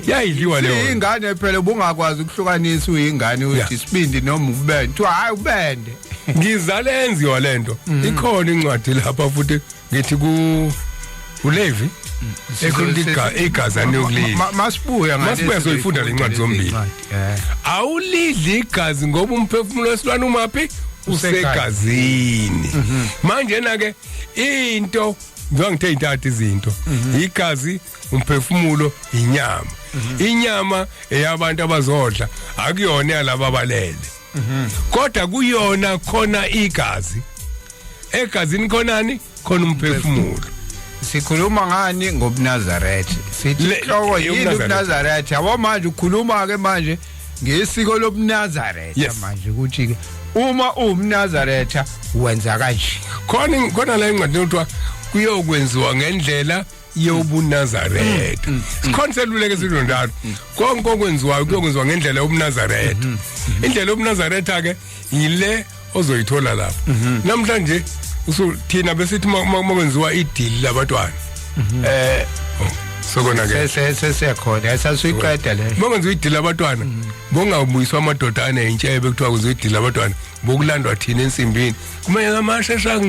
yayidliwa leyo ingane phela ubungakwazi ukuhlukanisa uyingane uthi isibindi noma ubende kuthiwa hayi ubende ngizale enziwa lento ikhona incwadi lapha futhi ngithi uLevi ekhulika igazi anukulila masibuya soyifunda lencwadi zombili awulidli igazi ngoba umphefumulo wesilwane umaphi usegazini manje na ke into ngizongithe intathu izinto igazi umphefumulo inyama eyabantu abazodla akuyona yalabo abalele kodwa kuyona khona igazi egazini khonani khona umphefumulo sikhuluma ngani ngobuNazaretha sithi inhloko yini ubuNazaretha yabo manje ukhuluma ke manje ngesiko lobuNazaretha manje ukuthi ke uma uwumNazaretha wenza kanje khona la incwadi kuthiwa kuyokwenziwa ngendlela yobuNazaretha sikhona seluleke silondalo konke okwenziwayo kuyokwenziwa ngendlela yobuNazaretha indlela yobuNazaretha ke yile ozoyithola lapha namhlanje thina besithi makwenziwa idili labantwana sokona ke sesekhona esasiqeda le makwenziwa idili labantwana bongabuyiswa amadoda aneyintshebe kuthiwa kwenziwa idili labantwana bokulandwa thina ensimbini kumele amashesha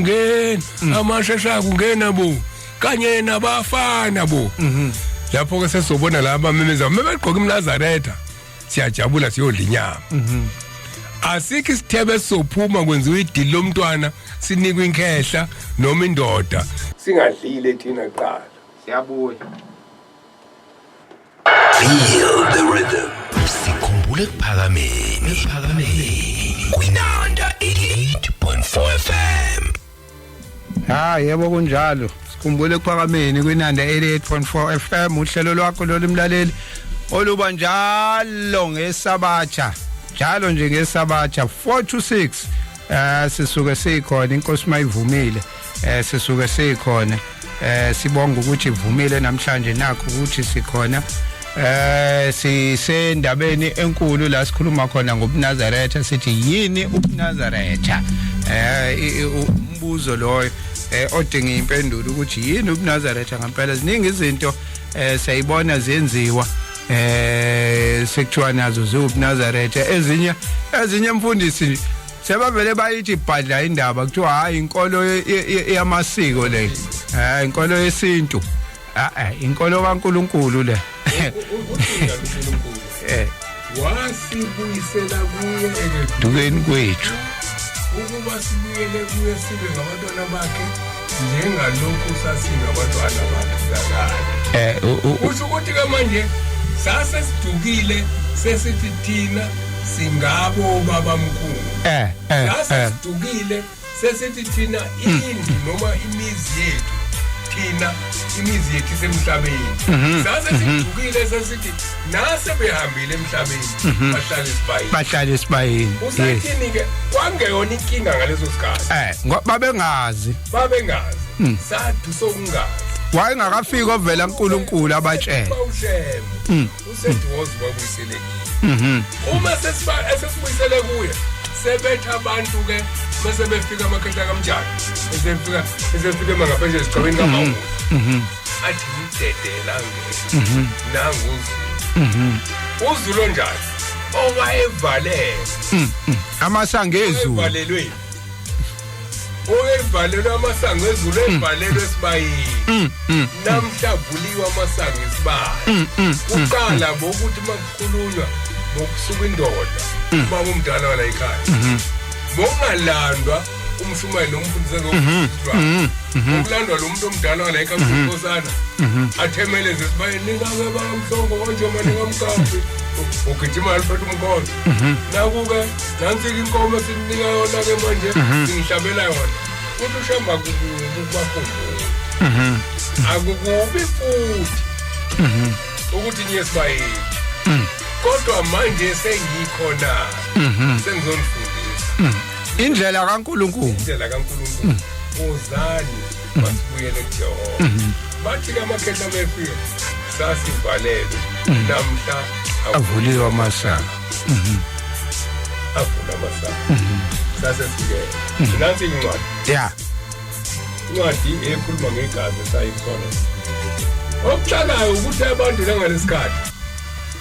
kungena bo kanye nabafana bo lapho ke sesizobona laba memeza mebeqoka iMnazaretha siyajabula siyodla inyama asikho isithebe sophuma kwenziwa idili lomntwana sinikwe inkhehla noma indoda singadlile thina qala siyabuya Feel the rhythm sikhumbule kuphakameni kwinanda 88.4 FM yebo kunjalo sikhumbule kuphakameni kwinanda 88.4 FM uhlelo lwakho lolimlaleli oluba njalo ngesabatha njalo nje ngesabatha 4 to 6 sisuke sikhona inkosi mayivumile sisuke sikhona sibonga ukuthi ivumile namhlanje nakho ukuthi sikhona sisendabeni enkulu la sikhuluma khona ngobuNazaretha sithi yini ubuNazaretha umbuzo loyo odinga impendulo ukuthi yini ubuNazaretha ngempela ziningi izinto sayibona zenziwa sekuthiwa nazo ziwubuNazaretha ezinye mfundisi sebavele bayithi ibhadla indaba kuthiwa hayi inkolo yamasiko le inkolo yesintu inkolo kaNkuluNkulu le wasibuyisela kuye edukeni kwethu ukuba sibuyele kuye sibe ngabantwana bakhe njengalokhu sasingabantwana bakhe usho ukuthi ke manje sasesidukile sesithi thina singabo babamkhulu sasesidukile sesithi thina indlu noma imizi yethu thina imizi yethu isemhlabeni sasesidukile sesithi nase behambile emhlabeni bahlale esibayeni usathini ke kwangeyona inkinga ngaleso sikhathi babengazi sathu sokungazi wayengakafika ovela uNkulunkulu abatshela usedwozi babuyisele uma sesibuyisele kuye sebetha abantu ke bese befika amakhehla kamjani esefika mangapheshe esigcabeni kamawuzi athi ngidedela ngeke nanguZulu uZulu njani owayevalele amasango ezulu oyevalelwe amasango ezulu evalelwe esibayeni namhla vuliwa amasango esibani uqala bokuthi makukhulunywa ngokusuka indoda baba umdala wala ekhaya bongalandwa umshumayeli nomfundisi ngokufundiswa ukulandwa lo muntu omdala wala ekhaya uNkosana athemeleze esibayeni ningabe bamhlongo konjoma ningamkapi ugijima aliphethe umkhono nakuke nansi inkomo esinika yona ke manje singihlabela yona uthi ushamba kubakhumbula akukubi futhi ukuthi nyesibayeni kodwa manje sengikhona sengizonifundisa indlela kaNkuluNkulu ozani basibuyele kujona bathi ke amakhehla befika sasivalele namhla avuliwe amasango afuna amasaha sase sike nansi incwadi yeah incwadi ekhuluma ngegazi esayithola okuxakayo ukuthi abantu langalesikhathi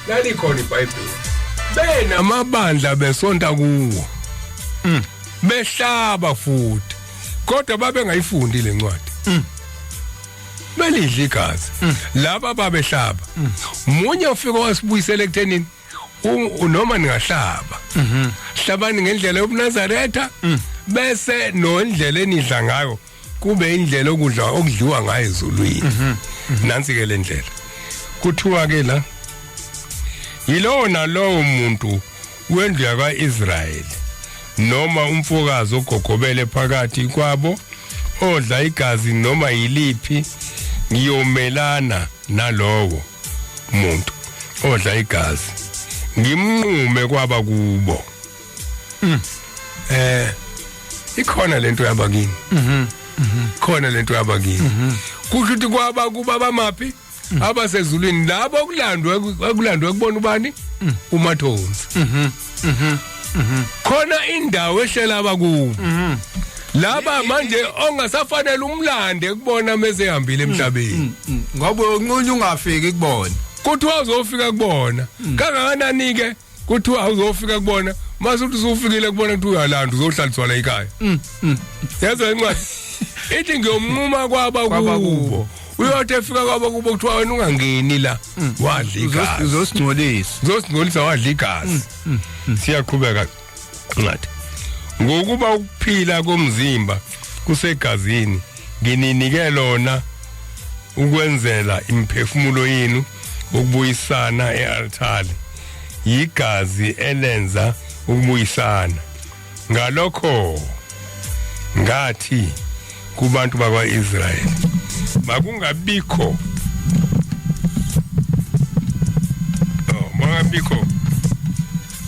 lalikhona iBhayibheli benamabandla besonta kuwo behlaba futhi kodwa babengayifundi lencwadi belidla igazi laba babehlaba munye ufika wasibuyisela ekuthenini noma ningahlaba hlabani ngendlela yobuNazaretha bese nondlela enidla ngayo kube indlela okudliwa ngayo ezulwini nansi ke lendlela kuthiwa ke la yilona lowo muntu wendlu yakwaIsrayeli noma umfokazi ogogobele phakathi kwabo odla igazi noma yiliphi ngiyomelana nalowo muntu odla igazi ngimnqume kwaba kubo ikhona lento yabakini khona lento yabakini kusho ukuthi kwaba kuba abamaphi abasezulwini labo kulandwe kubona ubani uMathonsi khona indawo ehlela abakubo laba manje ongasafanele umlande kubona mase ehambile emhlabeni ngoba unqunye ungafiki kubona kuthiwa uzofika kubona kangakanani ke kuthiwa uzofika kubona mase uthi usufikile kubona ukuthi uyalanda uzohlaliswa la ekhaya yazi incwadi ithi ngiyomnquma kwaba kubo uyothi efika kwaba kubo kuthiwa wena ungangeni la wadla igazi uzosingcolisa wadla igazi siyaqhubeka ngathi ngokuba ukuphila komzimba kusegazini ngininike lona ukwenzela imphefumulo yenu ukubuyisana ealtari yigazi elenza ukubuyisana ngalokho ngathi kubantu bakwaIsrayeli makungabikho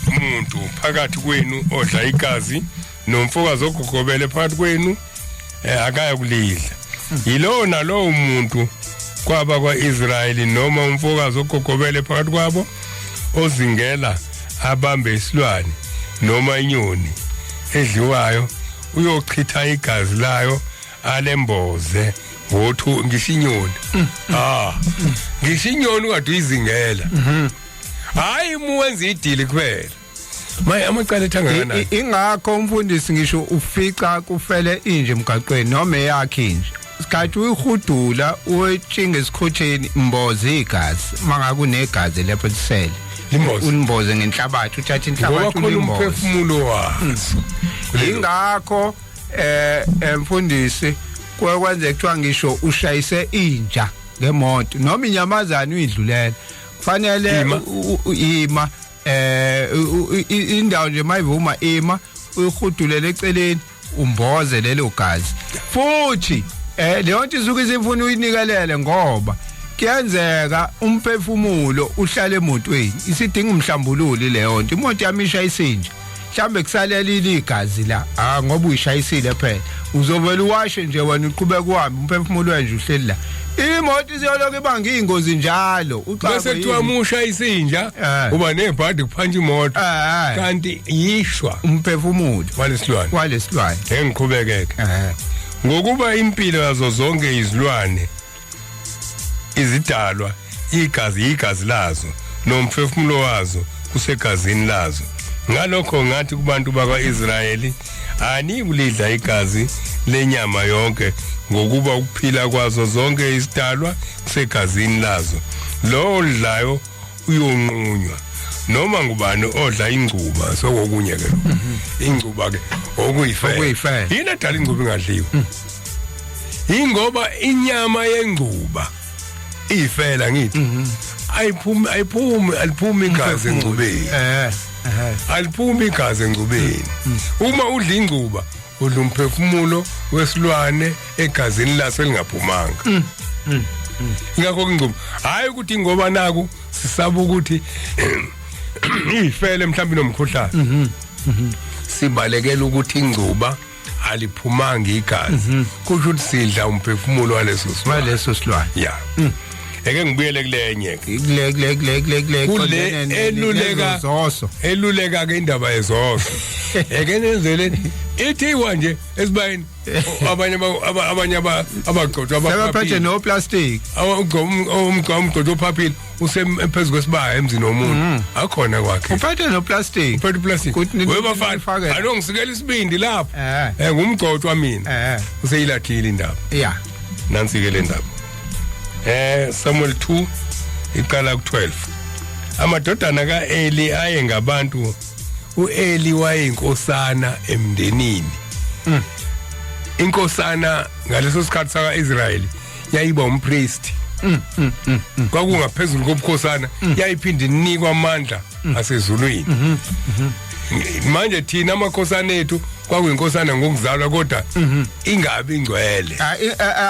umuntu phakathi kwenu odla igazi nomfokazi ogogobele phakathi kwenu akaya kulidla yilowo nalowo muntu kwaba kwaIsrayeli noma umfokazi ogogobele phakathi kwabo ozingela abambe isilwane noma inyoni edliwayo uyochitha igazi layo alemboze wothu ngishinyoni ngishinyoni kade uyizingela hayi muwenza idili kuphela maye amacala ethangana ingakho umfundisi ngisho ufica kufele inje emgaqweni noma eyakhe inje sikhathi uyihudula uwetshinga esikhotsheni imboze igazi mangakunegazi lapho lisele unimboze ngenhlabathi uthatha inhlabathi ulimboze umphefumulo wazo ingakho mfundisi kwenzeka kuthiwa ngisho ushayise inja ngemoto noma inyamazana uyidlulela kufanele ima indawo nje mayivuma ima uyihudulele eceleni umboze lelo gazi futhi leyo nto izuke izifuna uyinikelele ngoba kuyenzeka umphefumulo uhlale emotweni isidinga umhlambululi leyo nto imoto yamisha isinje mhlambe kusalela igazi la ngoba uyishayisile phela uzovela uwashe nje wena uqhubeka uhambe umphefumulo wanje uhleli la imoto isiyoloku ibanga ingozi njalo bese kuthiwa musha isinja uba nebhadi kuphanja imoto kanti yishwa umphefumulo walesilwane engiqhubekeke ngokuba impilo yazo zonke izilwane izidalwa igazi lazo nomphefumulo wazo kusegazini lazo ngalokho ngathi kubantu bakwaIsrayeli ani kulidla igazi lenyama yonke ngokuba ukuphila kwazo zonke izidalwa kusegazini lazo lo odlayo uyonqunywa noma ngubani odla ingcuba sokokunye ke ingcuba ke okuyifela yini edala ingcuba ingadliwa ingoba inyama yengcuba ifela ngithi aliphumi igazi engcubeni aliphumi igazi engcubeni uma udla ingcuba udla umphefumulo wesilwane egazini laso elingaphumanga ingakho ingcuba hayi ukuthi ngoba naku sisaba ukuthi ifele mhlawumbe nomkhuhlane sibalekela ukuthi ingcuba aliphumanga igazi kusho ukuthi sidla umphefumulo waleso silwane ya eke ngibuyele kulenye kule eluleka ke indaba yezoso eke nenzele ithi wanje esibayini abanye abagcotshwa abaphethe no plastic umgcotshwa ophaphile usemphezulu kwesibaya emzini womuntu akhona kwakhe uphethe no plastic webafana anongisikela isibindi lapha ngumgcotshwa mina useyilathile indaba yeah nansi ke le ndaba Samuel 2 iqala ku12 amadodana kaEli aye ngabantu uEli wayeyinkosana emndenini inkosana ngaleso sikhathi sakaIsrayeli yayiba umpriest kwakungaphezulu kobukhosana yayiphinde inikwa amandla asezulwini manje thina amakhosana ethu kwakuyinkosana ngokuzalwa kodwa ingabi ingcwele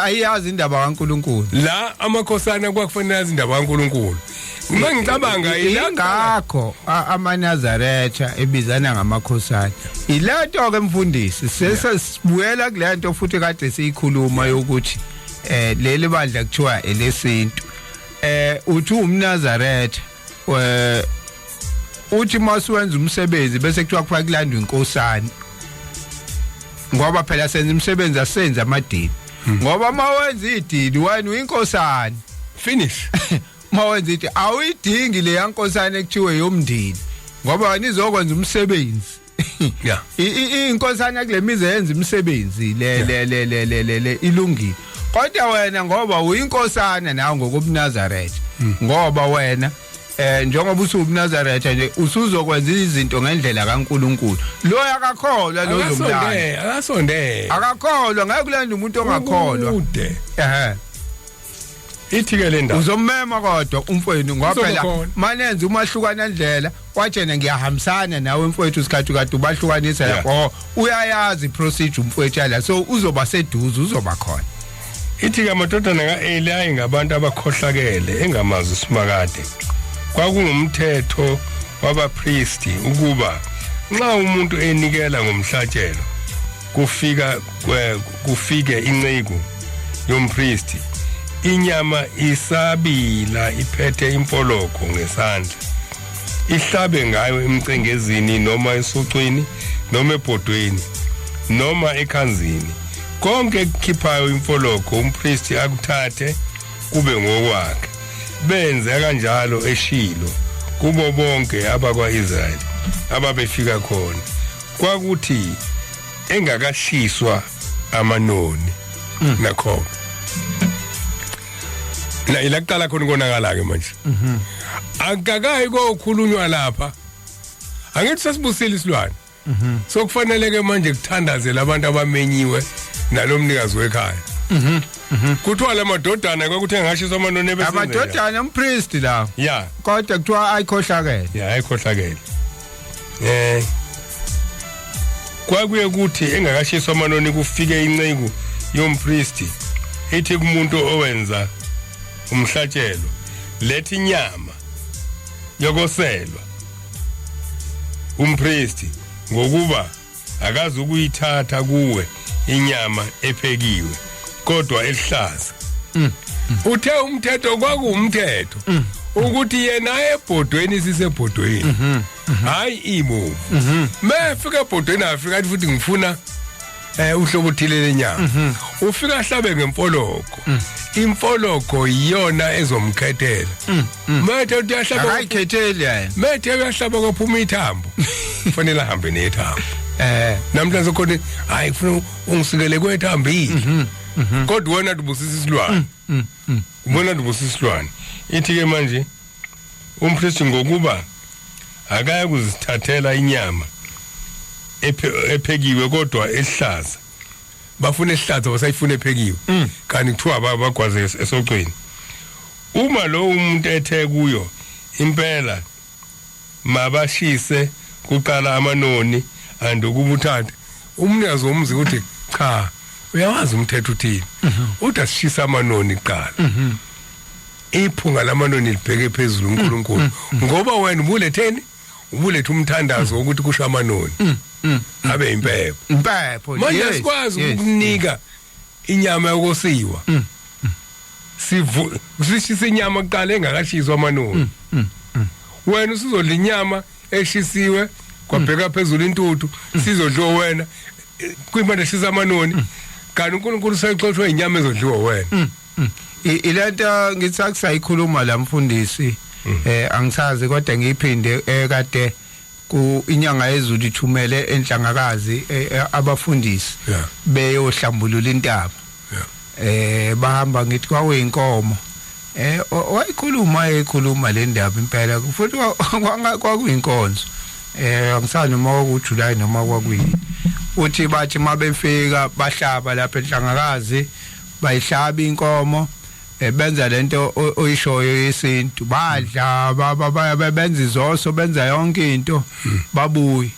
ayiyazi indaba kaNkuluNkulu la amakhosana kwakufanele yazi indaba kaNkuluNkulu ngicabanga ingakho amaNazaretha ebizana ngamakhosana ilento ke mfundisi sesibuyela kulento futhi kade siyikhuluma yokuthi leli bandla kuthiwa elesintu uthi umNazaretha uthi masiwenza umsebenzi bese kuthiwa kufa kulandwa inkosana ngoba phela senza umsebenzi asenza amadini ngoba mawenza idini wena uyinkosana finish mawenza idini awuyidingi le yankosana ekuthiwe yomndini ngoba wena izokwenza umsebenzi yeah inkosana kule mize yenza umsebenzi le ilungile kodwa wena ngoba uyinkosana nawe ngokubuNazaretha ngoba wena njengoba usubuNazaretha nje usuzokwenza izinto ngendlela kaNkuluNkulu lo yakakholwa lo zomlando akakholwa ngeke kulanda umuntu ongakholwa ithi ke le ndaba uzommema kodwa umfowenu ngoba phela manenze umahlukana ndlela watshena ngiyahambisana nawe mfowethu isikhathi kade ubahlukanisa lapho uyayazi procedure mfowethu la so uzoba seduze uzoba khona ithi ke amadodana kaEli aye ngabantu abakhohlakele engamazi usimakade kwakungumthetho wabapriesti ukuba nxa umuntu enikela ngomhlatshelo kufike inceku yompriesti inyama isabila iphethe impoloko ngesandla ihlabe ngayo emcengezini noma esucwini noma ebhodweni noma ekhanzini konke kukhiphayo impoloko umpriesti akuthathe kube ngokwakhe benze kanjalo eShilo kubo bonke abakwaIsrayeli ababefika khona kwakuthi engakashiswa amanoni nakho la ilaqala khona konakala ke manje akakayi kokhulunywa lapha angithi sesibusile isilwane so kufanele ke manje kuthandazela abantu abamenyiwe nalomnikazi wekhaya kuthiwa la madodana kwakuthi engashiswa amanoni bese amadodana umpriest la yeah kodwa kuthiwa ayikhohlakele yeah ayikhohlakele kwakuye ukuthi engakashiswa amanoni kufike inceku yompriest ithi kumuntu owenza umhlatshelo lethi inyama yokoselwa umpriest ngokuba akazi ukuyithatha kuwe inyama ephekiwe kodwa elihlaza uthe umthetho kwakuumthetho ukuthi yena ebhodweni sisebhodweni hayi ibo mefika ebhodweni afika futhi ngifuna uhlobo uthile lenyama ufika ahlabe ngempoloko impoloko iyona ezomkhethela methe uyahlaba akayikhetheli yena methe uyahlaba kophuma ithambo kufanele ahambe nethambo namhlanje khona hayi kufuna ungisikele kwethambile kodwa wena ubusisa isilwane ubona ubusisa isilwane ithi ke manje umpriest ngokuba akaya kuzithathela inyama ephekiwe kodwa ehlaza bafuna ehlaza basayifuna ephekiwe kanti kuthiwa abagwaze esocweni uma lo umuntu ethe kuyo impela mabashise kuqala amanoni andukubuthatha umnikazi womzi uthi cha uyawazi umthetho uthini uthi asishisa amanoni kuqala iphunga lamanoni libheke phezulu uNkulunkulu ngoba wena ubuletheni ubulethe umthandazo ukuthi kusha amanoni abe impepho impepho manje sikwazi ukunika inyama yokosiwa sishisa inyama kuqala engakashiswa amanoni wena usuzodla inyama eshisiwe kwabheka phezulu intuthu sizodliwa wena kwimanje shisa amanoni kanti uNkulunkulu sayixoshwe inyama ezodliwa wena ilento ngithi akusayikhuluma la mfundisi angisazi kodwa ngiphinde kade ku inyanga yezulu ithumele enhlangakazi abafundisi beyohlambulula intaba bahamba ngithi kwakuyinkomo wayikhuluma le ndaba impela futhi kwakuyinkonzo angisani noma kuJuly noma kwakuyini uthi bathi mabefika bahlaba lapha enhlangakazi bayihlaba inkomo benza lento oyishoyo yesintu badla benza izoso benza yonke into babuye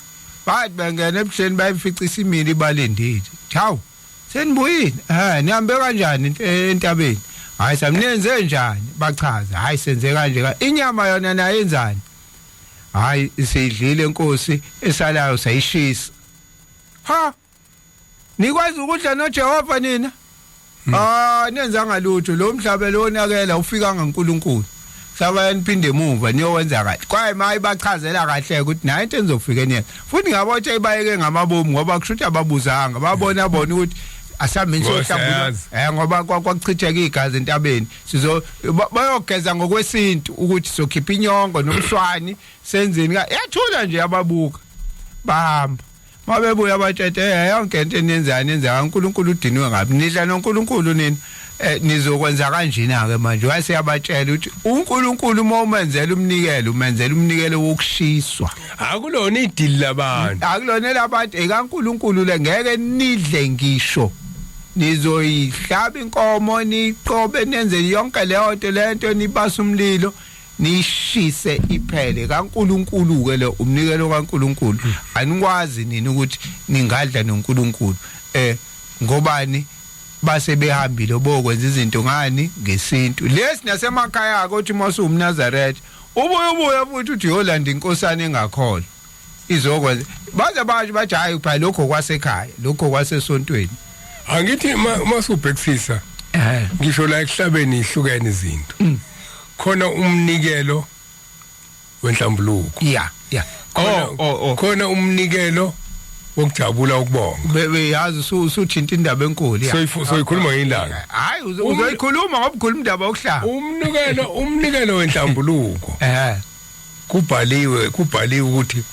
bathi bengena ebuhleni bayifica isimili ibalendile chawu senibuyini nihambe kanjani entabeni hayi samnenze njani bachaza hayi senze kanje inyama yona nayenzani hayi siyidlile inkosi esalayo sayishisa ha nikwazi ukudla noJehova nina nenza ngalutho lo mhlaba lonakela ufika ngaNkulunkulu sabayani phinde emuva niyowenza kahle kwaye maye bachazela kahle ukuthi nayo into enzofika enye futhi ngabothe ibayeke ngamabomu ngoba kushuthi ababuzanga babona ukuthi asamini sohlambula ngoba kwakuchitheka igazi entabeni sizo bayogeza ngokwesintu ukuthi sokhipha inyongo nomswani senzeni yathula nje ababuka bahamba mabebuya bathethe yonke into enenza uNkulunkulu udinwe ngapi nidla noNkulunkulu nini nizokwenza kanjena ke manje waseyabatshela ukuthi uNkulunkulu uma umenzela umnikelo wokushiswa akulona idili labantu akulona labantu ekaNkulunkulu le ngeke nidle ngisho nizoyihlaba inkomo niqobe nenze yonke lento nibasa umlilo nishise iphele kaNkulunkulu ke lo umnikelo kaNkulunkulu anikwazi nini ukuthi ningadla noNkulunkulu ngobani base behambile bokwenza izinto ngani ngesintu lesi nasemakhaya ukuthi mosu umNazaretha ubuye futhi uthi yolanda inkosana engakholwa izokwenza bathi hayi phela lokho kwasekhaya lokho kwasesontweni angithi masubhekisisa ngisho la ehlabeni ihlukene izinto khona umnikelo wenhlambuluko khona umnikelo wokujabula ukubonga beyazi usuthinta indaba enkulu soyikhuluma ngilanga hayi uzoyikhuluma ngoba ukhuluma indaba yokuhlaba umnikelo wenhlambuluko kubhaliwe ukuthi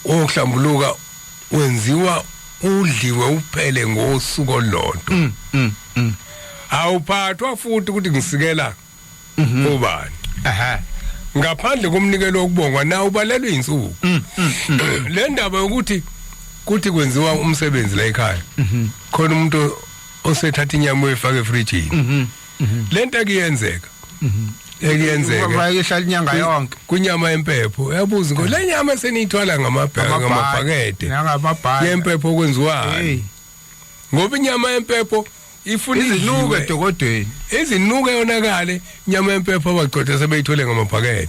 okuhlambuluka wenziwa udliwe uphele ngosuku olodwa awuphathwa futhi ukuthi ngisikela ubani ngaphandle komnikelo wokubongwa na ubalelwe insuku le ndaba yokuthi kwenziwa umsebenzi la ekhaya khona umuntu osethatha inyama uyifaka efrijini lento ekuyenzeka bayihlala inyanga yonke kunyama yempepho yabuza ngo le nyama seniyithwala ngamabhakede yempepho okwenziwayo ngoba inyama yempepho ifuna izinuke edokodweni izinuke yonakale inyama yempepho abagcotha sebeyithole ngamabhakede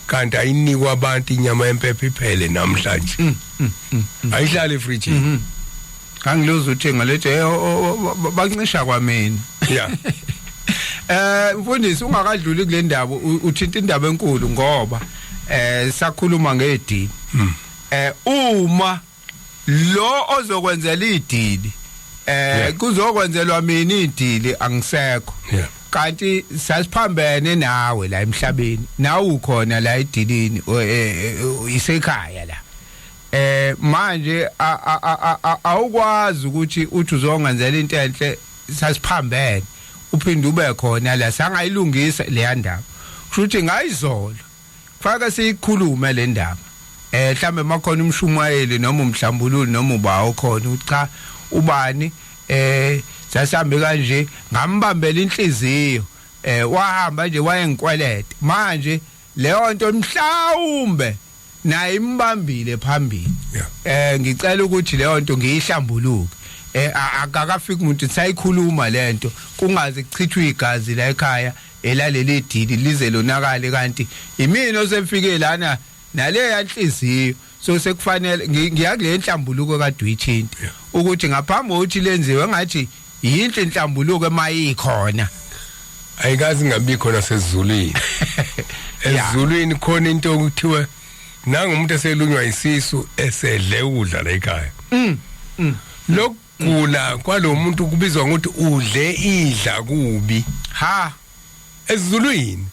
kanti ayinikwa abantu inyama yempepho iphele namhlanje ayihlale efrijini kangiloza uthenga lethe bancisha kwamina mfundisi ungakadluli kule ndaba uthinta indaba enkulu ngoba sakhuluma ngedini uma lo ozokwenzela idili kuzokwenzelwa mina idili angisekho kanti sasiphambene nawe la emhlabeni nawe ukhona la edilini isekhaya la manje awukwazi ukuthi uthi uzongenzela into enhle sasiphambene uphinde ube khona la sangayilungisa le ndaba kushuthi ngayizolo kufaka siyikhulume le ndaba mhlambe makhona umshumayeli noma umhlambululi noma ubawo khona uthi cha ubani sasambe kanje ngambambela inhliziyo wahamba nje wayengikwelete manje leyo nto mhlawumbe naye imbambile phambili ngicela ukuthi leyo nto ngiyihlambuluke akakafika umuntu sayikhuluma lento kungaze kuchithwe igazi la ekhaya elaleli dili lize lonakale kanti imini osefike lana nale yanhliziyo so sekufanele ngiyakule inhlambuluko kade uyithinta ukuthi ngaphambi kokuthi lenziwe ngathi yinhle inhlambuluko emayikhona ayikazi ngabikho nasezulwini ezulwini khona into okuthiwa nangumuntu eselunywa isisu esedle ukudla la ekhaya lokugula kwalomuntu kubizwa ngokuthi udle idla kubi ha ezulwini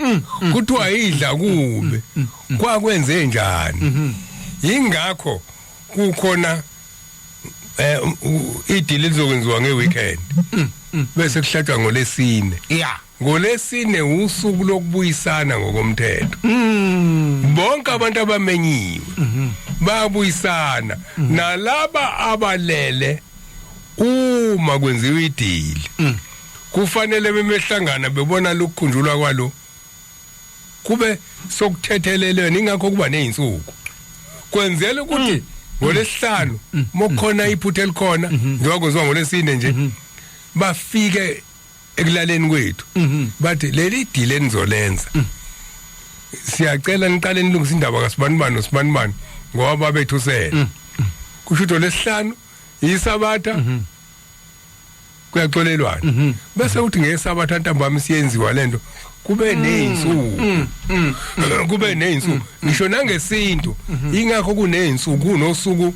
kuthiwa idla kubi kwakwenze njani ingakho kukhona idili lizokwenziwa ngeweekend bese kuhlatshwa ngolesine ngolesine usuku lokubuyisana ngokomthetho bonke abantu abamenyiwe bayabuyisana nalaba abalele uma kwenziwa idili kufanele bemehlangana bebona lokukhunjulwa kwalo kube sokuthethelelweni ingakho kuba nezinsuku kwenzela ukuthi ngolesihlanu mokhona iphuthe likhona njengoba kwenziwa ngolesine nje bafike ekulaleni kwethu bathi leli deal enizolenza siyacela niqale nilungise indaba kaSibanibani noSibanibani ngoba babethusela kusho ukuthi lesihlanu yisabatha kuyaxolelwana bese uthi ngesabatha ntambama siyenziwa lento kube nezinsuku kube nezinsuku ngisho nangesintu ingakho kunezinsuku kunosuku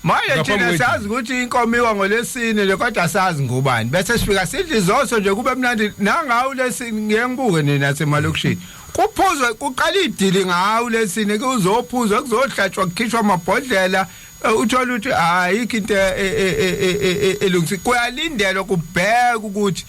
manje thina sazi ukuthi inkomo iwa ngolesine le kodwa sazi ngubani bese sifika sidli zonke nje kube mnandi nangawu lesine ngiyengibuke nina semalokishini kuphuzwa kuqala idili ngawu lesine kuzophuzwa kuzohlatshwa kukhishwa amabhodlela uthola ukuthi ayikho into elungisi kuyalindelwa kubheka ukuthi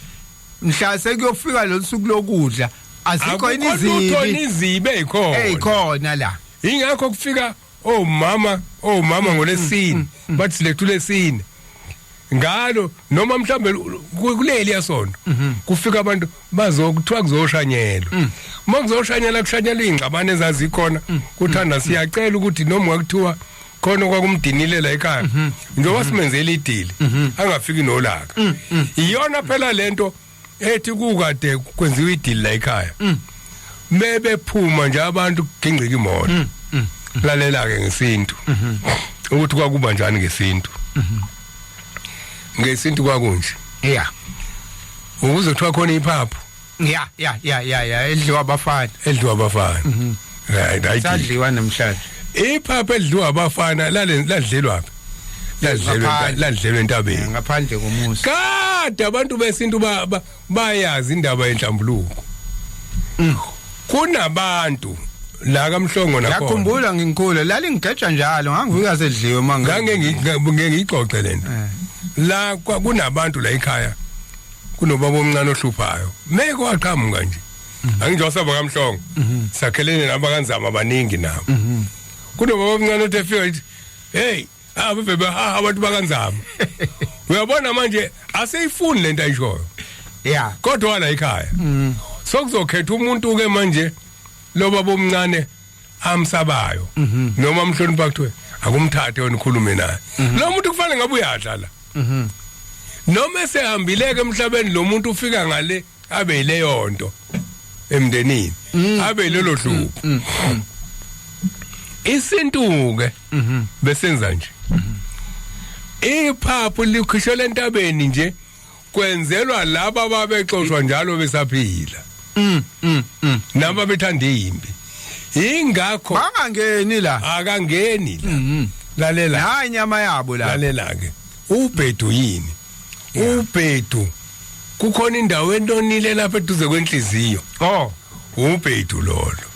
mhla sekuyofika losuku lokudla azikho izibe ezikhona la ingakho kufika omama ngolesine bathi silethu lesine ngalo noma mhlambe kuleli yasonto kufika abantu bazokuthiwa kuzoshanyelwa mokuzoshanyela kushanyelwa ingxabane ezazikhona kuthanda siyacela ukuthi noma kwakuthiwa khona kwakumdinile la ekhaya njengoba simenzela idili angafiki nolaka iyona phela lento ethi kukade kwenziwa idili la ekhaya bebephuma nje abantu kugingqika imoto lalela ke ngesintu ukuthi kwakuba njani ngesintu ngesintu kwakunje ukuze kuthiwa khona iphaphu edliwa abafana right sadliwa namhlanje iphaphu edliwa abafana ladlelwa ladlelwa entabeni ngaphandle komusa kade abantu besintu bayazi indaba yenhlambuluko kunabantu la kaMhlongo nakhona yakhumbula ngingikhula lali ngigeja njalo ngangivika sedliwe manga ngiyixoxe lento la kunabantu la ekhaya kunobaba omncane ohluphayo meko waqhamuka nje angijosaba kaMhlongo sakhelene nabakanzama abaningi nabo kunobaba omncane othefika ethi hey abebe abantu bakanzama uyabona manje aseyifuni lento ayishoyo kodwa la ekhaya sokuzokhetha umuntu ke manje lo baba omncane amsabayo noma amhlonipha kuthiwe akumthathe wena ukhulume naye lo muntu kufanele ngabe uyadlala noma esehambile ke emhlabeni lo muntu ufika ngale abe yileyo nto emndenini abe lelo hlupho isintu ke besenza nje iphaphu likhishwe lentabeni nje kwenzelwa laba babexoshwa njalo besaphila naba bethanda impi ingakho bangangeni la akangeni la lalela hayi inyama yabo la lalela ke ubhedu yini ubhedu kukhona indawo entonile lapha eduze kwenhliziyo ubhedu lolo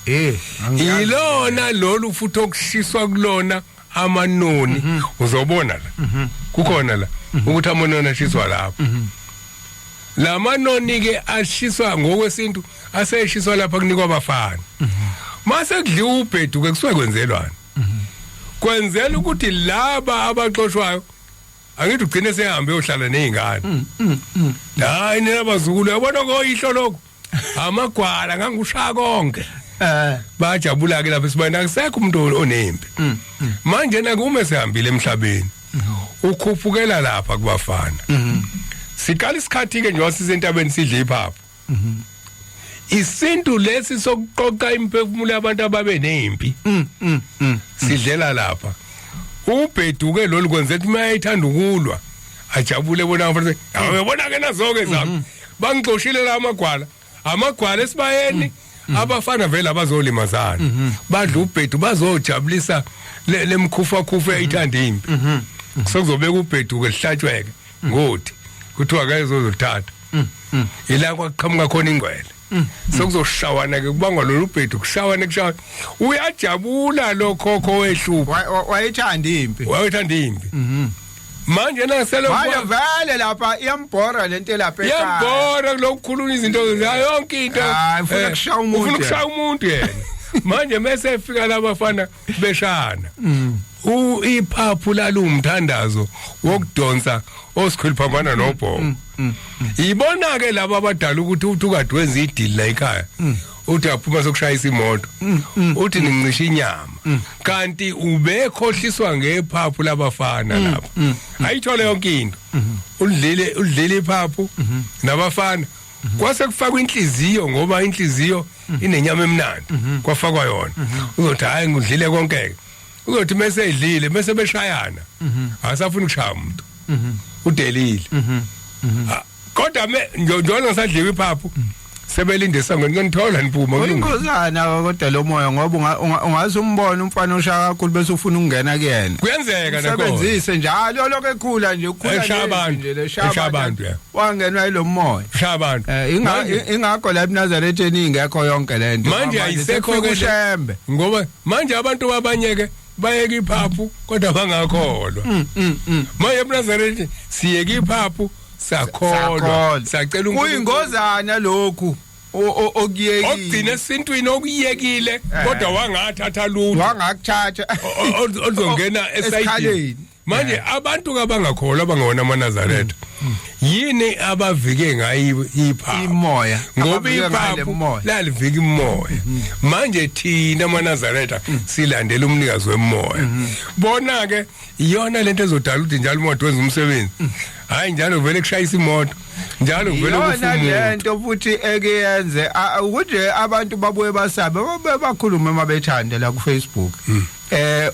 ilona lolu futhi okushiswa kulona amanoni uzobona la kukhona la ukuthi amanoni ashiswa lapha lamanoni ke ashiswa ngokwesintu aseshiswa lapha kunikwa abafana mase kudliwa ubhedu ke kusuke kwenzelwana kwenzela ukuthi laba abaxoshwayo angithi ugcine sehambe yohlala nezingane hayi nabazukulu yabona koyihlo lokho amagwala ngangushaya konke bajabula ke lapha sibona akusekho umuntu onempi manje na kume sehambile emhlabeni ukhuphukela lapha kubafana siqala isikhathi ke njengoba sisentabeni sidle iphaphu isintu lesi sokuqoqa imphefumulo yabantu ababe nempi sidlela lapha ubheduke lolu kwenza ukuthi mayithanda ukulwa ajabule bona mfana uyabona ke nazoke zami bangixoshile la amagwala amagwala esibayeni abafana vele abazolimazana badla ubhedu bazojabulisa lemkhufa eyithanda impi sokuzobeka ubhedu ke lihlatshweke ngoti kuthiwa akayezozothatha ila kwaqhamuka khona ingcwele sokuzoshawana ke kubangwa lolu bhedu kushawana uyajabula lokhokho wehlupha wayethanda impi manje naselo vale lapha iyambhora lento lapha iyambhora lokukhuluma izinto zayo yonke into ufuna kushaya umuntu yena manje mase efika labafana beshana iphaphu lalumthandazo wokudonsa osikhulphambana nobhongo ibona ke laba abadala ukuthi ukade wenza idili la ekhaya uthi aphuma sokushayisa imoto uthi nincisha inyama kanti ubekhohliswa ngephaphu labafana lapho ayithole yonke into udlile iphaphu nabafana kwase kufakwa inhliziyo ngoba inhliziyo inenyama emnandi kwafakwa yona uzothi hayi ngidlile konke uzothi mase edlile mase beshayana asafuna ukushaya umuntu udelile kodwa njalo ngasadliwe iphaphu sebelinde sangweni ngonithola niphuma uyingozana kodwa lo moya ngoba ungaze umbone umfana oshaya kakhulu bese ufuna ukungena kuyena kuyenzeka nakho sebenzise njalo lokho ekhula nje ukukhula nje leshabantu wangenwa ilo moya shabantu ingakho la eNazaretha ingekho yonke lento manje ayisekho ke shembe ngoba manje abantu babanyeke bayeka iphaphu kodwa bangakholwa manje eNazaretha siyeka iphaphu sakholwa sacela kuyingozana lokhu okuyekile ogcina esintwini okuyekile kodwa wangathatha lutho wangakuthatha ozongena esayidini manje abantu kabangakholwa abangona amaNazaretha yini abavike ngayo iphaphu imoya ngoba iphaphu lalivika imoya manje thina amaNazaretha silandela umnikazi wemoya bona ke iyona lento ezodala ukuthi njalo imoto wenza umsebenzi hayi njalo vele kushayisa imoto njalo vele kufuma lento futhi ekeyenze ukuthi abantu babuye basabe bakhulume mabethande la ku Facebook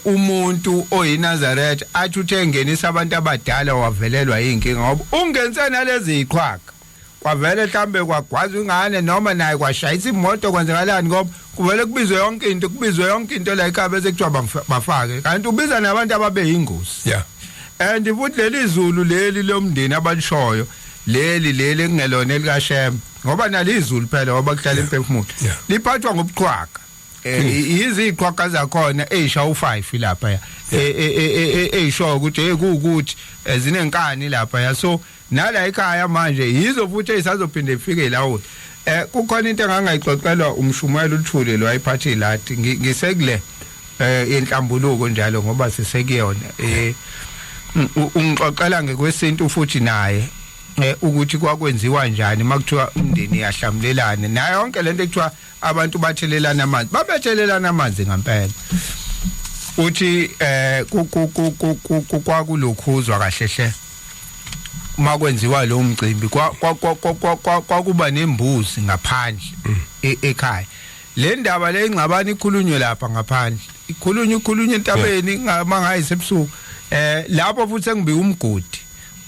umuntu oyinazaretha athi uthengenisa abantu abadala wavelelwa yinkinga ngoba ungenze nalezi iqhwaqa kwavele mhlambe kwagwaza ingane noma naye kwashayisa imoto kwenzakalani ngoba kuvele kubizwe yonke into la ekhaya bese kuthiwa bafake kanti ubiza nabantu ababe yingozi yeah and futhi leli izulu leli lomndeni abalishoyo leli kungelona elikashembe ngoba nalizulu phela ngoba kuhlala imphefumulo liphathwa ngobuqhwaqa iziqhwaqa zakhona ezisha u5 lapha eyisho ukuthi kuukuthi zinenkani lapha ya so nala ekhaya manje yizo futhi ezisazophinde ifike lawo kukhona into engangayixoxelwa umshumela uthule lo ayiphathi lati ngisekule inhlambuluko njalo ngoba sisekuyona ungixoxela ngekwesintu futhi naye ukuthi kwakwenziwa njani makuthiwa umndeni yahlamlelana nayo yonke lento ekuthiwa abantu bathelelana amanzi babethelelana amanzi ngempela uthi kwakulokhuzwa kahlehle makwenziwa lo mcimbi kwakuba nembuzi ngaphandle ekhaya le ndaba le ingcabani ikhulunywe lapha ngaphandle ikhulunywe entabeni mangayisebusuku lapho futhi sengibi umgodi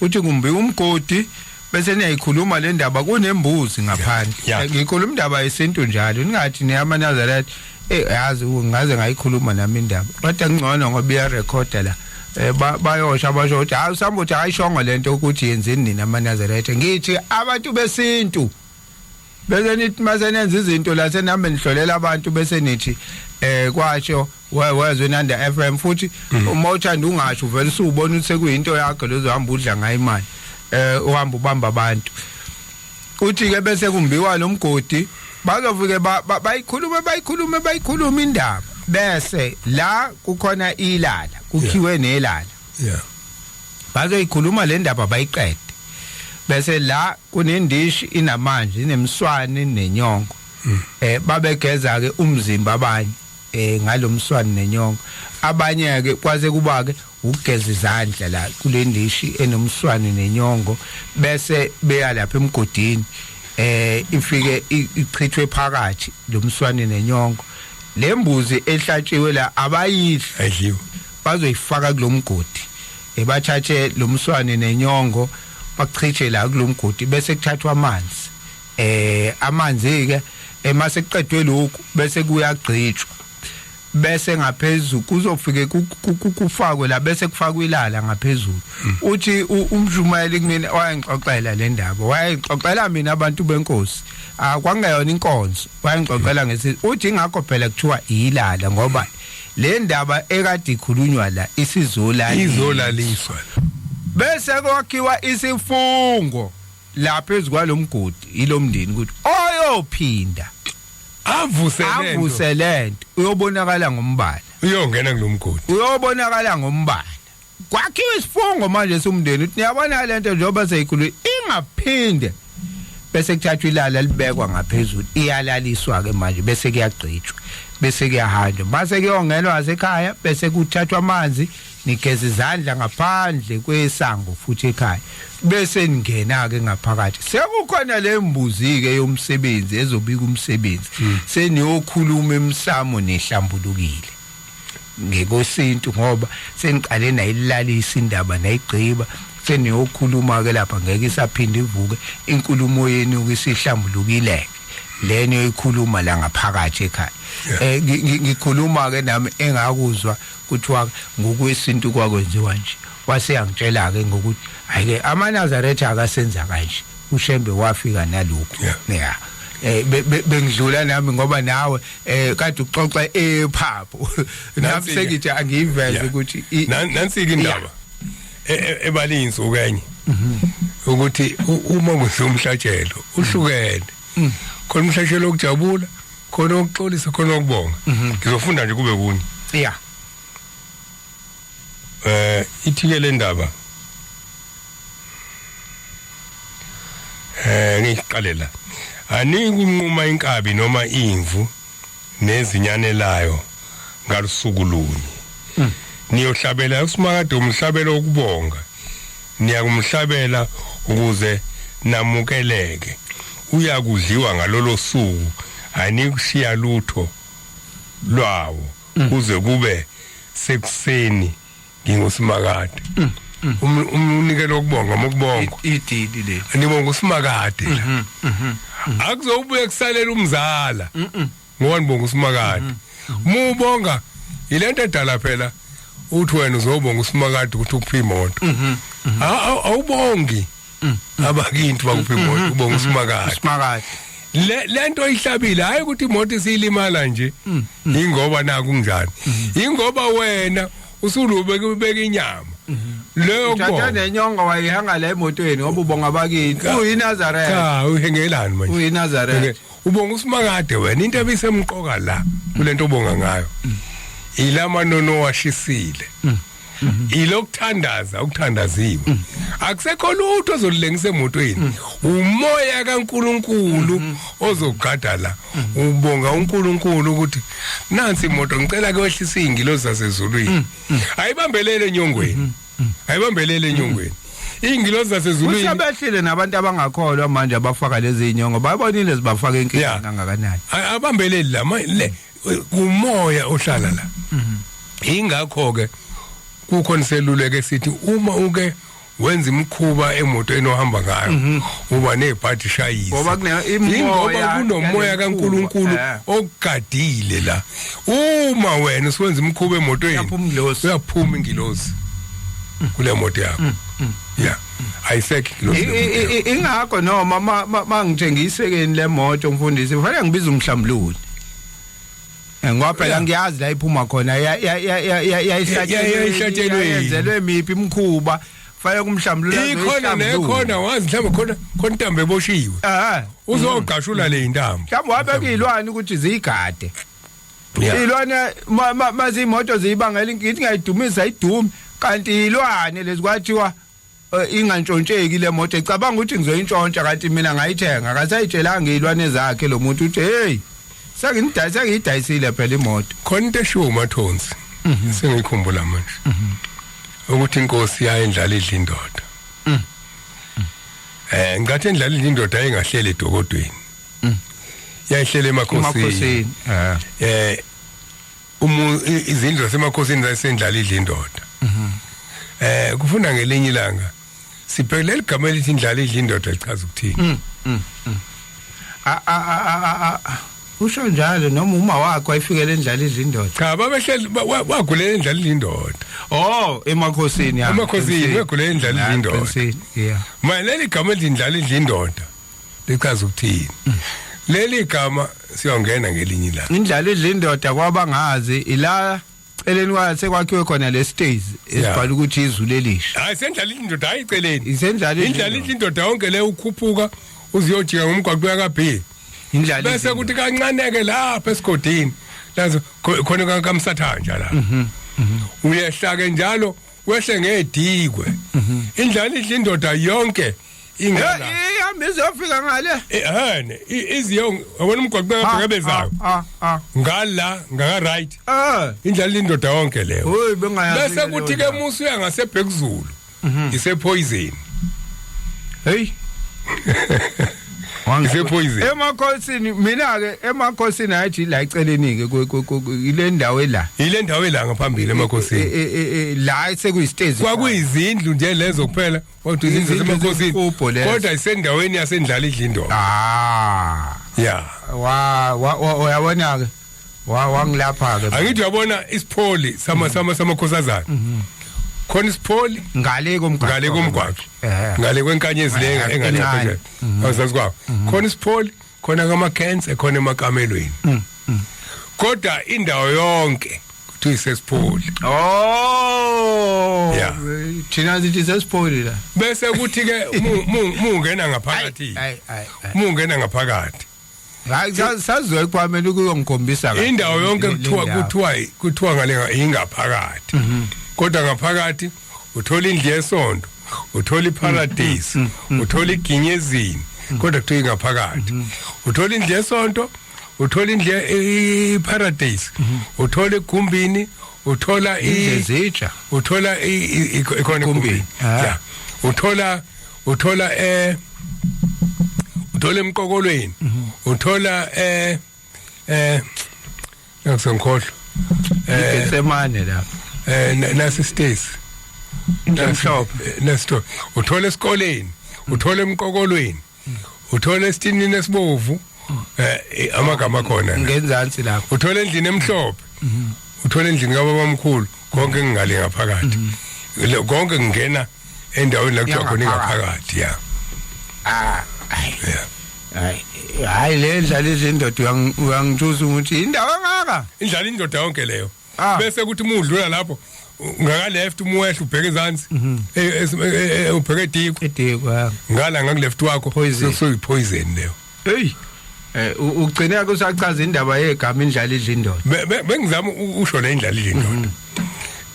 uthi kumbi umgodi bese niyayikhuluma le ndaba kunembuzi ngaphandle ngikhuluma indaba yesintu njalo ningathi neyaManazaretha yazi ngaze ngayikhuluma nami indaba kodwa ngcono ngoba iya recorder la bayosha basho ukuthi hayi usambuthi ayishongo lento ukuthi yenzeni nina amaNazaretha ngithi abantu besintu bese nithi masenenza izinto la senambe nihlolela abantu bese nithi kwasho wezwe nanda FM futhi uma uthanda ungasho vele usubona ukuthi sekuyinto yakho lezohamba udla ngayo imali uhamba ubamba abantu uthi ke bese kumbiwa lo mgodi bazofike bayikhuluma indaba bese la kukhona ilala kukhiwe nelala bazoyikhuluma le ndaba bayiqede bese la kunendishi inamanzi inemswane nenyongo babegeza ke umzimba abanye ngalomswane nenyongo abanye ke kwaze kuba ke ukugeza izandla la kule ndishi enomswane nenyongo bese beya lapha emgodini ifike ichithwe phakathi lomswane nenyongo lembuzi ehlatshiwe la abayidliwe bazoyifaka kulomgodi bathathe lomswane nenyongo bachithe la kulomgodi bese kuthathwa amanzi amanzi ke emase kuqedwe lokhu bese kuyagcitshwa bese ngaphezulu kuzofike kufakwe la bese kufakwe ilala ngaphezulu uthi umjumayeli kumina wayengixoxela le ndaba wayengixoxela mina abantu benkosi kwangeyona inkonzo wayengixoxela ngesi uthi ngakho phela kuthiwa ilala ngoba le ndaba ekade ikhulunywa la izolaliswa bese kwakhiwa isifungo la phezulu kwalomgodi ilomndeni ukuthi oyophinda avuselento uyobonakala ngombala uyongena kulomgodi uyobonakala ngombala kwakhiwa isifungo manje somndeni uthi niyabona lento njengoba seyikhulu ingaphinde bese kuthathwa ilala libekwa ngaphezulu iyalaliswa ke manje bese kuyagcitshwa bese kuyahanjwa mase kuyongenwa wasekhaya bese kuthathwa amanzi nigeza izandla ngaphandle kwesango futhi ekhaya bese ningena ke ngaphakathi sekukhona lembuzi ke yomsebenzi ezobika umsebenzi seniyokhuluma emsamo nehlambulukile ngekosintu ngoba seniqale nayilalisa indaba nayigciba seniyokhuluma ke lapha ngeke isaphinde ivuke inkulumo yenu ukisihlambulukile leni oyikhuluma la ngaphakathi ekhaya ngikhuluma ke nami engakuzwa kuthiwa ngokwesintu kwakwenziwa nje waseyangitshela ke ngokuthi ayike amaNazaretha akasenza kanje uShembe wafika nalokho yeah bengidlula nami ngoba nawe kade uxoxa ephapho nami sekithi angiveze ukuthi nansi indaba ebalinzi ukanye ukuthi uma kuhlumhlatshelo uhlukene khona umhlatshelo okujabula khona ukuxolisa khona ukubonga ngizofunda nje kube kunye yeah ithike ndaba ngiqalela anikunquma inkabi noma imvu nezinyane layo ngalusuku lunye niyohlabela usimakade umhlabelo ukubonga niyakumhlabela ukuze namukeleke uyakudliwa ngalolo suku anikushiya lutho lwawo kuze kube sekuseni ngingosimakade umnikelo ukubonga mokubonga ididi le anibonga usimakade akuzobuye kusalela umzala ngoba nibonga usimakade mubonga ilento edala phela uthi wena uzobonga usimakade ukuthi ukuphi imoto awubongi abakintu bakuphi imoto ubonga usimakade lento ihlabile hayi ukuthi imoto isilimala nje ingoba naku kunjani ingoba wena usulubeka inyama leyo Tata nenyonga wayihanga la emotweni ngoba ubonga bakithi uyiNazaretha cha uhengelani manje uyiNazaretha ubonga usimakade wena into ebisemqoka la kulento obonga ngayo ilamanono washisile ilokuthandaza ukuthandaziwe akusekho lutho ozolilengisa emotweni umoya kaNkuluNkulu ozogada la ubonga uNkulunkulu ukuthi nansi imoto ngicela ke wehlisa ingilozi zasezulwini ayibambelele enyongweni ayibambelele enyongweni ingilozi zasezulwini usabehlile nabantu abangakholwa manje abafaka lezi inyongo babonile zibafaka inkinga kangakanani abambeleli la umoya ohlala la ingakho ke kukhona seluleke sithi uma uke wenza imkhuba emotweni ohamba ngayo uba nebhadi shayisa ngoba ingoba kunomoya kaNkuluNkulu okugadile la uma wena usenza imkhuba emotweni uyaphuma ingilozi kule moto yakho yeah ayisekho ingilozi ingakho noma mangithengisekeni le moto mfundisi kufanele ngibize umhlambululi ngoba phela ngiyazi la iphuma khona yayihlatshelwe yenzelwe miphi imkhuba faya kumhlambulula ikhona nekhona wazi mhlawumbe khona intambo eboshiwe uzogashula le intambo mhlawumbe wabeka ilwane ukuthi ziyigade ilwane mazimoto ziyibangela inkingi ingayidumisa idumi kanti ilwane lezkwathiwa ingantshontsheki le moto ecabanga ukuthi ngizoyintshontsha kanti mina ngayithenga akasayitshelanga ilwane zakhe lo muntu uthi hey sengiyidayisile phela imoto khona into eshiwo uMathonsi sengikhumbula manje ukuthi inkosi yayendlala idla indoda ngathi endlala idla indoda ayingahlele edokodweni yayihlele emakhosini izindlu zasemakhosini zayisendlala idla indoda kufuna ngelinye ilanga sibhekele igama elithi indlala idla indoda lichaza ukuthini usho njalo noma uma wakho ayifikele endlala izindoda cha babehleli wagulela endlala izindoda emakhosini emakhosini wagulela endlala izindoda yeah leli gama elindlala izindoda lichaza ukuthini leli gama siyongena ngelinye la indlala izindoda kwabangazi ila eleni kwase kwakhiwe khona le stage esibhala ukuthi izulu elisha hayi sendlala izindoda ayiceleni isendlala izindoda yonke le ukhuphuka uziyojika ngomgwaqo yakabhi indlala bese kuthi kancaneke lapha esigodini lazo khona kamsathanja la uyehla ke njalo wehle ngedikwe indlala izindoda yonke ingala ihambe izofika ngale ehane iziyong wabona umgwaqo ngabhezayo ngala ngaka right indlala indoda yonke leyo hoyi bengayazi bese kuthi ke musu uyangase Bhekuzulu ise poison hey ise poison emakhosini mina ke emakhosini ayithi la iceleni ke ile ndawo la ngaphambili emakhosini la sekuyi stage kwakuyizindlu nje lezo kuphela kodwa izindlu zemakhosini kodwa isendaweni yasendlala idlindoda yeah uyabona ke wangilapha ke angithi uyabona isipholi samakhosazana khona isipholi ngale komgwaqo ngale kwenkanyezi le engale awuzazi kwawo khona isipholi khona kaMakhense khona emakamelweni kodwa indawo yonke kuthi isesipholi yeah thina sithi sesipholi la bese kuthi ke mungena ngaphakathi mungena ngaphakathi hayi sazwe kwamela ukuyongikhombisa kahle indawo yonke kuthiwa ngale ingaphakathi kodwa ngaphakathi uthola indlu yesonto uthola iparadise uthola iginyezini kodwa kuthiwa ingaphakathi uthola indlu yesonto uthola indlu iparadise uthola igumbini uthola izitsha uthola ikhona igumbini yeah uthola emqokolweni uthola ngisemkhohlo Getsemane la nasi stays nesto uthola esikoleni uthola emqokolweni uthola esitini esibovu amagama khona ngenzansi lapho uthola endlini emhlophe uthola endlini kababamkhulu konke ngingale ngaphakathi konke ngingena endaweni la kuthiwa khona ingaphakathi ya hayi le ndlala izindoda uyangithusa ukuthi indawo ngaka indlala indoda yonke leyo bese kuthi umudlula lapho ngaka left umwehla ubheke ezansi ubheke ediko ngala ngaka left wakho soyipoison leyo hey ugcina kusachaza indaba yegama indlala izindoda bengizama usho le indlala izindoda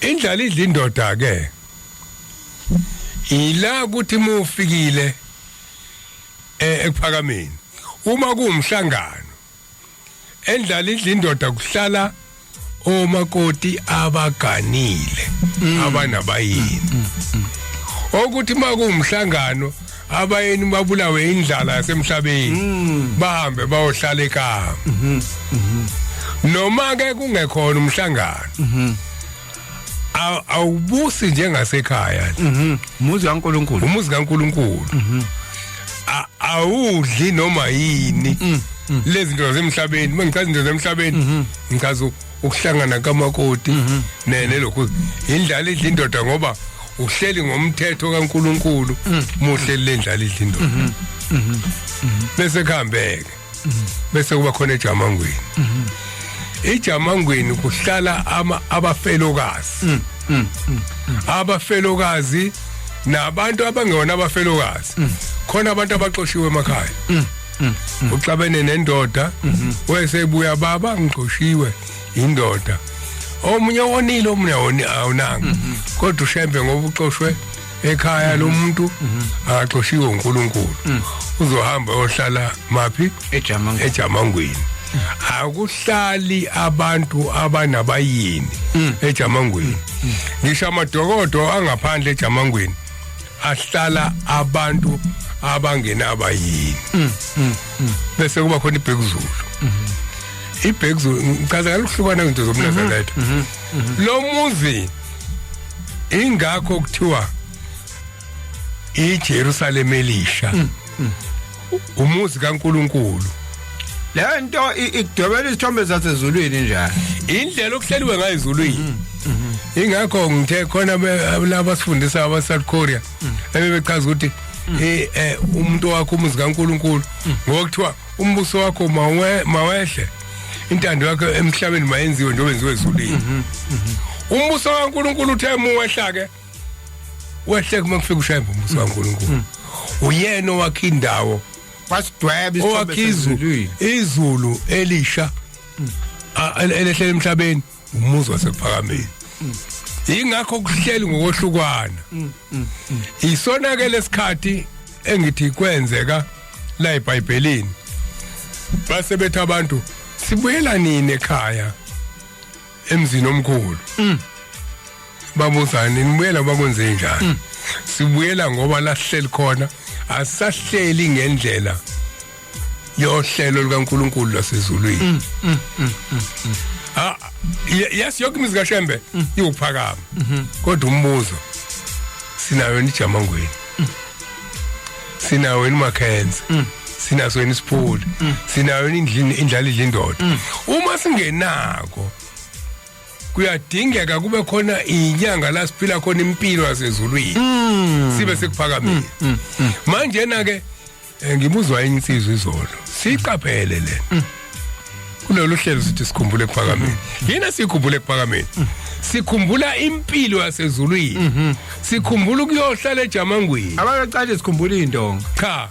indlala izindoda ke ila kuthi mufikile ekuphakameni uma kuumhlangano endlala izindoda kuhlala omakoti abaganile abanabayini ukuthi makuumhlangano abayeni babulawe indlala yasemhlabeni bahambe bayohlala ekhaya noma ke kungekhona umhlangano awubusi njengasekhaya umuzi kaNkulunkulu awudli noma yini lezi zinto zemhlabeni mangichaza izinto zemhlabeni ngichaza ukuhlangana kamakoti nelokhu indlala idlindoda ngoba uhleli ngomthetho kaNkulunkulu muhleli lendlala idlindoda bese khambeke bese kuba khona ejamangweni kuhlala abafelokazi abafelokazi nabantu abangewona abafelokazi khona abantu abaxoshiwe emakhaya uxabene nendoda wesebuya baba ngixoshiwe indoda omunye wonile omunye awunanga kodwa ushembe ngoba uxoshwe ekhaya lo muntu akaxoshiwe uNkulunkulu uzohamba ohlala mapi ejamangweni akuhlali abantu abanabayini ejamangweni ngisho amadokodo angaphandle ejamangweni ahlala abantu abangenabayini bese kuba khona iBhekuzulu ngichaza ngalokuhlukana izinto zomNazaretha lo muzi ingakho kuthiwa iJerusalem elisha umuzi kaNkulunkulu lento ikudobela isithombe sasezulwini njalo indlela okuhleliwe ngayo ezulwini ingakho ngithe khona laba sifundisa aba South Korea bebechaza ukuthi umuntu wakho umuzi kaNkuluNkulu ngokuthiwa umbuso wakho mawehle intando yakho emhlabeni mayenziwe njengoba enziwe ezulwini umbuso kaNkuluNkulu uthe muwehla ke wehle kuma kufika ushayemba umbuso kaNkuluNkulu uyena wakhe indawo wasidweba isithombe sezulwini izulu elisha elehlela emhlabeni umuzi wasephakameni ingakho kuhleli ngokohlukwana isona ke lesikhathi engithi kwenzeka la eBhayibhelini base bethi abantu sibuyela nini ekhaya emzini omkhulu babuzana nibuyela bakwenze njani sibuyela ngoba lahleli khona asahleli ngendlela yohlelo likaNkuluNkulu lasezulwini yes yonke imizi kaShembe iwuphakama kodwa umbuzo sinayo iJamangweni sinayo iMakhenza sinaso iSiphuli sinayo indlala idlindoda uma singenako kuyadingeka kube khona inyanga la siphila khona impilo yasezulwini sibe sekuphakamile manje na ke ngibuzwa insizwe izolo siqaphele lena kulolu hlelo sithi sikhumbule kuphakameni yena sikhumbule kuphakameni sikhumbula impilo yasezulwini sikhumbula ukuyohlala eJamangweni abaqale sikhumbula indonga cha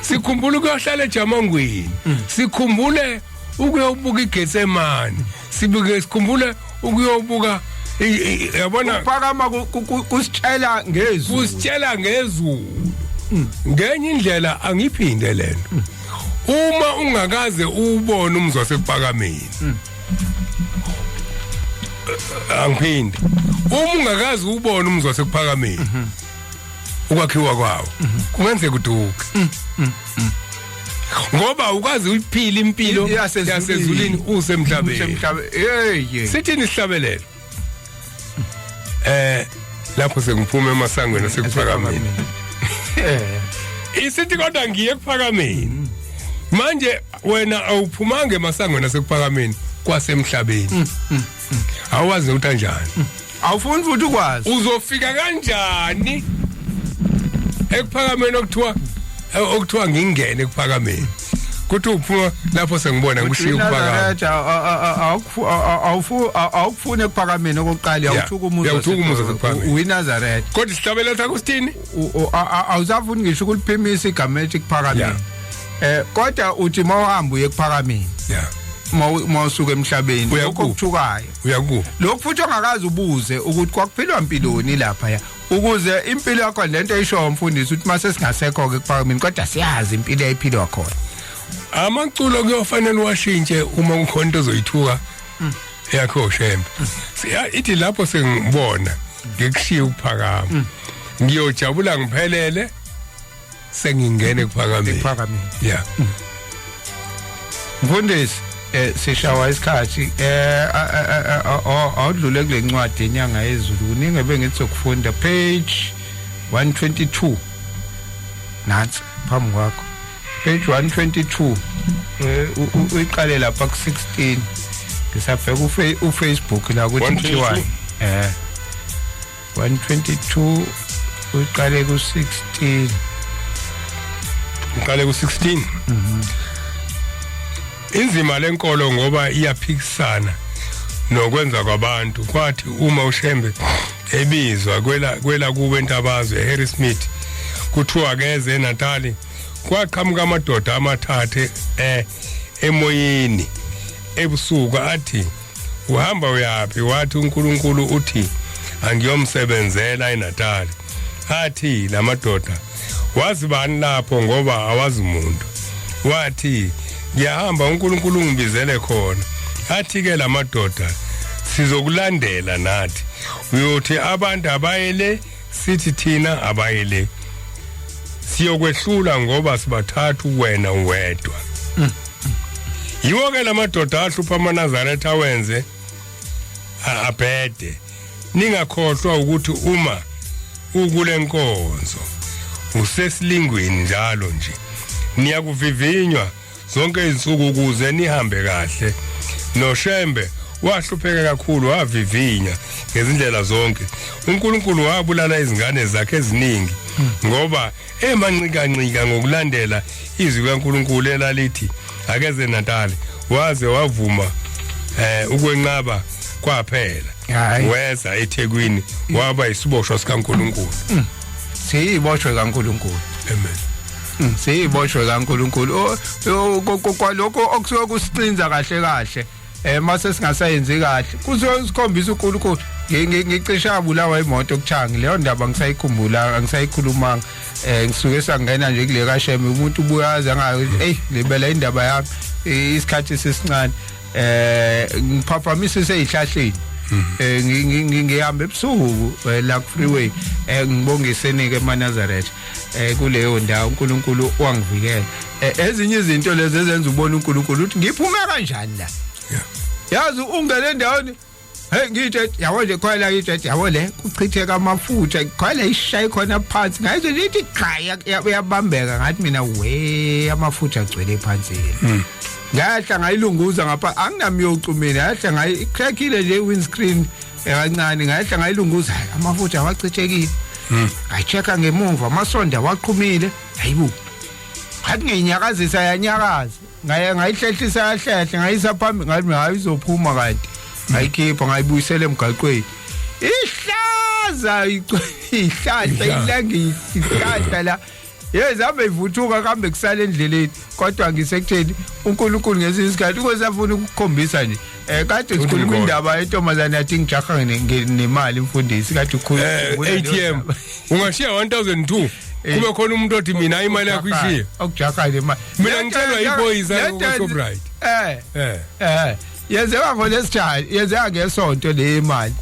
sikhumbula ukuyohlala eJamangweni sikhumbule ukuyobuka iGetsemane sikhumbule ukuyobuka yabona phakama kusitshela ngezulu ngenye indlela angiphinde lena uma ungakaze ubone umzi wasephakameni angiphinde uma ungakaze ubone umzi wasephakameni ukwakhiwa kwawo kungenzeka uduke ngoba ukazi uyiphila impilo yasezulwini usemhlabeni sithini sihlabelelo lapho sengiphuma emasangweni asekuphakameni isithi kodwa ngiye kuphakameni manje wena awuphumanga emasangweni asekuphakameni kwasemhlabeni awazi ukuthi kanjani awufuni futhi ukwazi uzofika kanjani ekuphakameni okuthiwa ngingene ekuphakameni kuthi uphuma lapho sengibona ngishiya ukuphakameni awufuni ekuphakameni okokuqala awuthuka umuzi uyiNazaretha kodwa isihlabeletha kusithini awuzafuni ngisho ukuliphimisa igama ethi kuphakameni kodwa uthi mawuhamba uye kuphakameni mawusuka emhlabeni lokho okuthukayo uyakuphi lokho futhi ongakazi ubuze ukuthi kwakuphilwa impiloni lapha ya ukuze impilo yakho lento eyisho umfundisi ukuthi mase singasekho ke kuphakameni kodwa siyazi impilo eyiphilwa khona amaculo kuyofanele washintshe uma kukhona into ozoyithuka yakho Shembe ithi lapho sengibona ngikushiya ukuphakama ngiyojabula ngiphelele sengingene ekuphakameni yeah mfundisi sishawa isikhathi awudlule kule ncwadi enyanga yezulu ningabe ngithi sokufunda page 122 nansi phambi kwakho page 122 uyiqale lapha ku16 ngisabheka uFacebook la kuthi T1 122 uyiqale ku16 uqale ku16 inzima lenkolo ngoba iyaphikisana nokwenza kwabantu kwathi uma uShembe ebizwa kwela kube entabazwe Harry Smith kuthiwa keze eNatali kwaqhamuka amadoda amathathe emoyeni ebusuku athi uhamba uyapi wathi uNkulunkulu uthi angiyomsebenzela eNatali athi lamadoda wazi bani lapho ngoba awazi umuntu wathi ngiyahamba uNkulunkulu ngibizele khona athi ke lamadoda sizokulandela nathi uyothi abantu abayele sithi thina abayele siyokwehlula ngoba sibathathu wena uwedwa yiwo ke lamadoda ahlupha amaNazaretha awenze abhede ningakhohlwa ukuthi uma ukule nkonzo usesilingweni njalo nje niyakuvivinywa zonke izinsuku ukuze nihambe kahle. NoShembe wahlupheka kakhulu wavivinya ngezindlela zonke. uNkulunkulu wabulala izingane zakhe eziningi ngoba emancika ngokulandela izwi kaNkulunkulu elalithi akeze Natali waze wavuma ukwenqaba kwaphela. Weza eThekwini waba isiboshwa sikaNkulunkulu. Siyiboshwe kaNkulunkulu. Amen. Siyiboshwe kaNkulunkulu. Kwalokho okusuke kusicinza kahle mase singasayenzi kahle kusikhombisa uNkulunkulu. Ngicisha bulawa imoto okuthanga leyo ndaba ngisayikhumbula ngisayikhulumanga ngisuke sangena nje kule kaSheme umuntu ubuyaza ngayo libela indaba yami isikhathi sesincane ngiphaphamisa seyihlahleni ngihamba ebusuku la ku freeway ngibongisenike eNazareth kuleyo ndawo uNkulunkulu wangivikela ezinye izinto lezi ezenza ubona uNkulunkulu uthi ngiphume kanjani la yazi ungene endaweni ngithi yabo nje khwela ngithi yabo le kuchitheka amafutha khwela ishayi khona phansi ngayizo lithi qha yabambeka ngathi mina we amafutha agcwele phansi ngahla ngayilunguza ngapha anginamiyocumeni ngahla ngayicrackile nje windscreen kancane ngahla ngayilunguza amafutha wachithekile ngacheka ngemuva amasonda waqhumile hayibo ngathi ngiyinyakazisa yanyakaza ngayihlehlisa yahle ngayisa phambi ngathi ngayizophuma kanti ngayikhipha ngayibuyisela emgaqweni ihlaza ihlahla ilangisihlahla la yezabe ivuthuka kambe kusala endleleni kodwa ngisekutheni uNkulunkulu ngesinye isikhathi ukuzafuna ukukhombisa nje kade sikhuluma indaba yentombazana yathi ngijaha nemali imfundisi kade ukhuluma ATM ungashiya 1002 kube khona umuntu othi mina imali yakho ishiya okujaha nemali mina ngitshelwa iboys ku-Shoprite yenzeka ngolesithathu yenzeka ngesonto le imali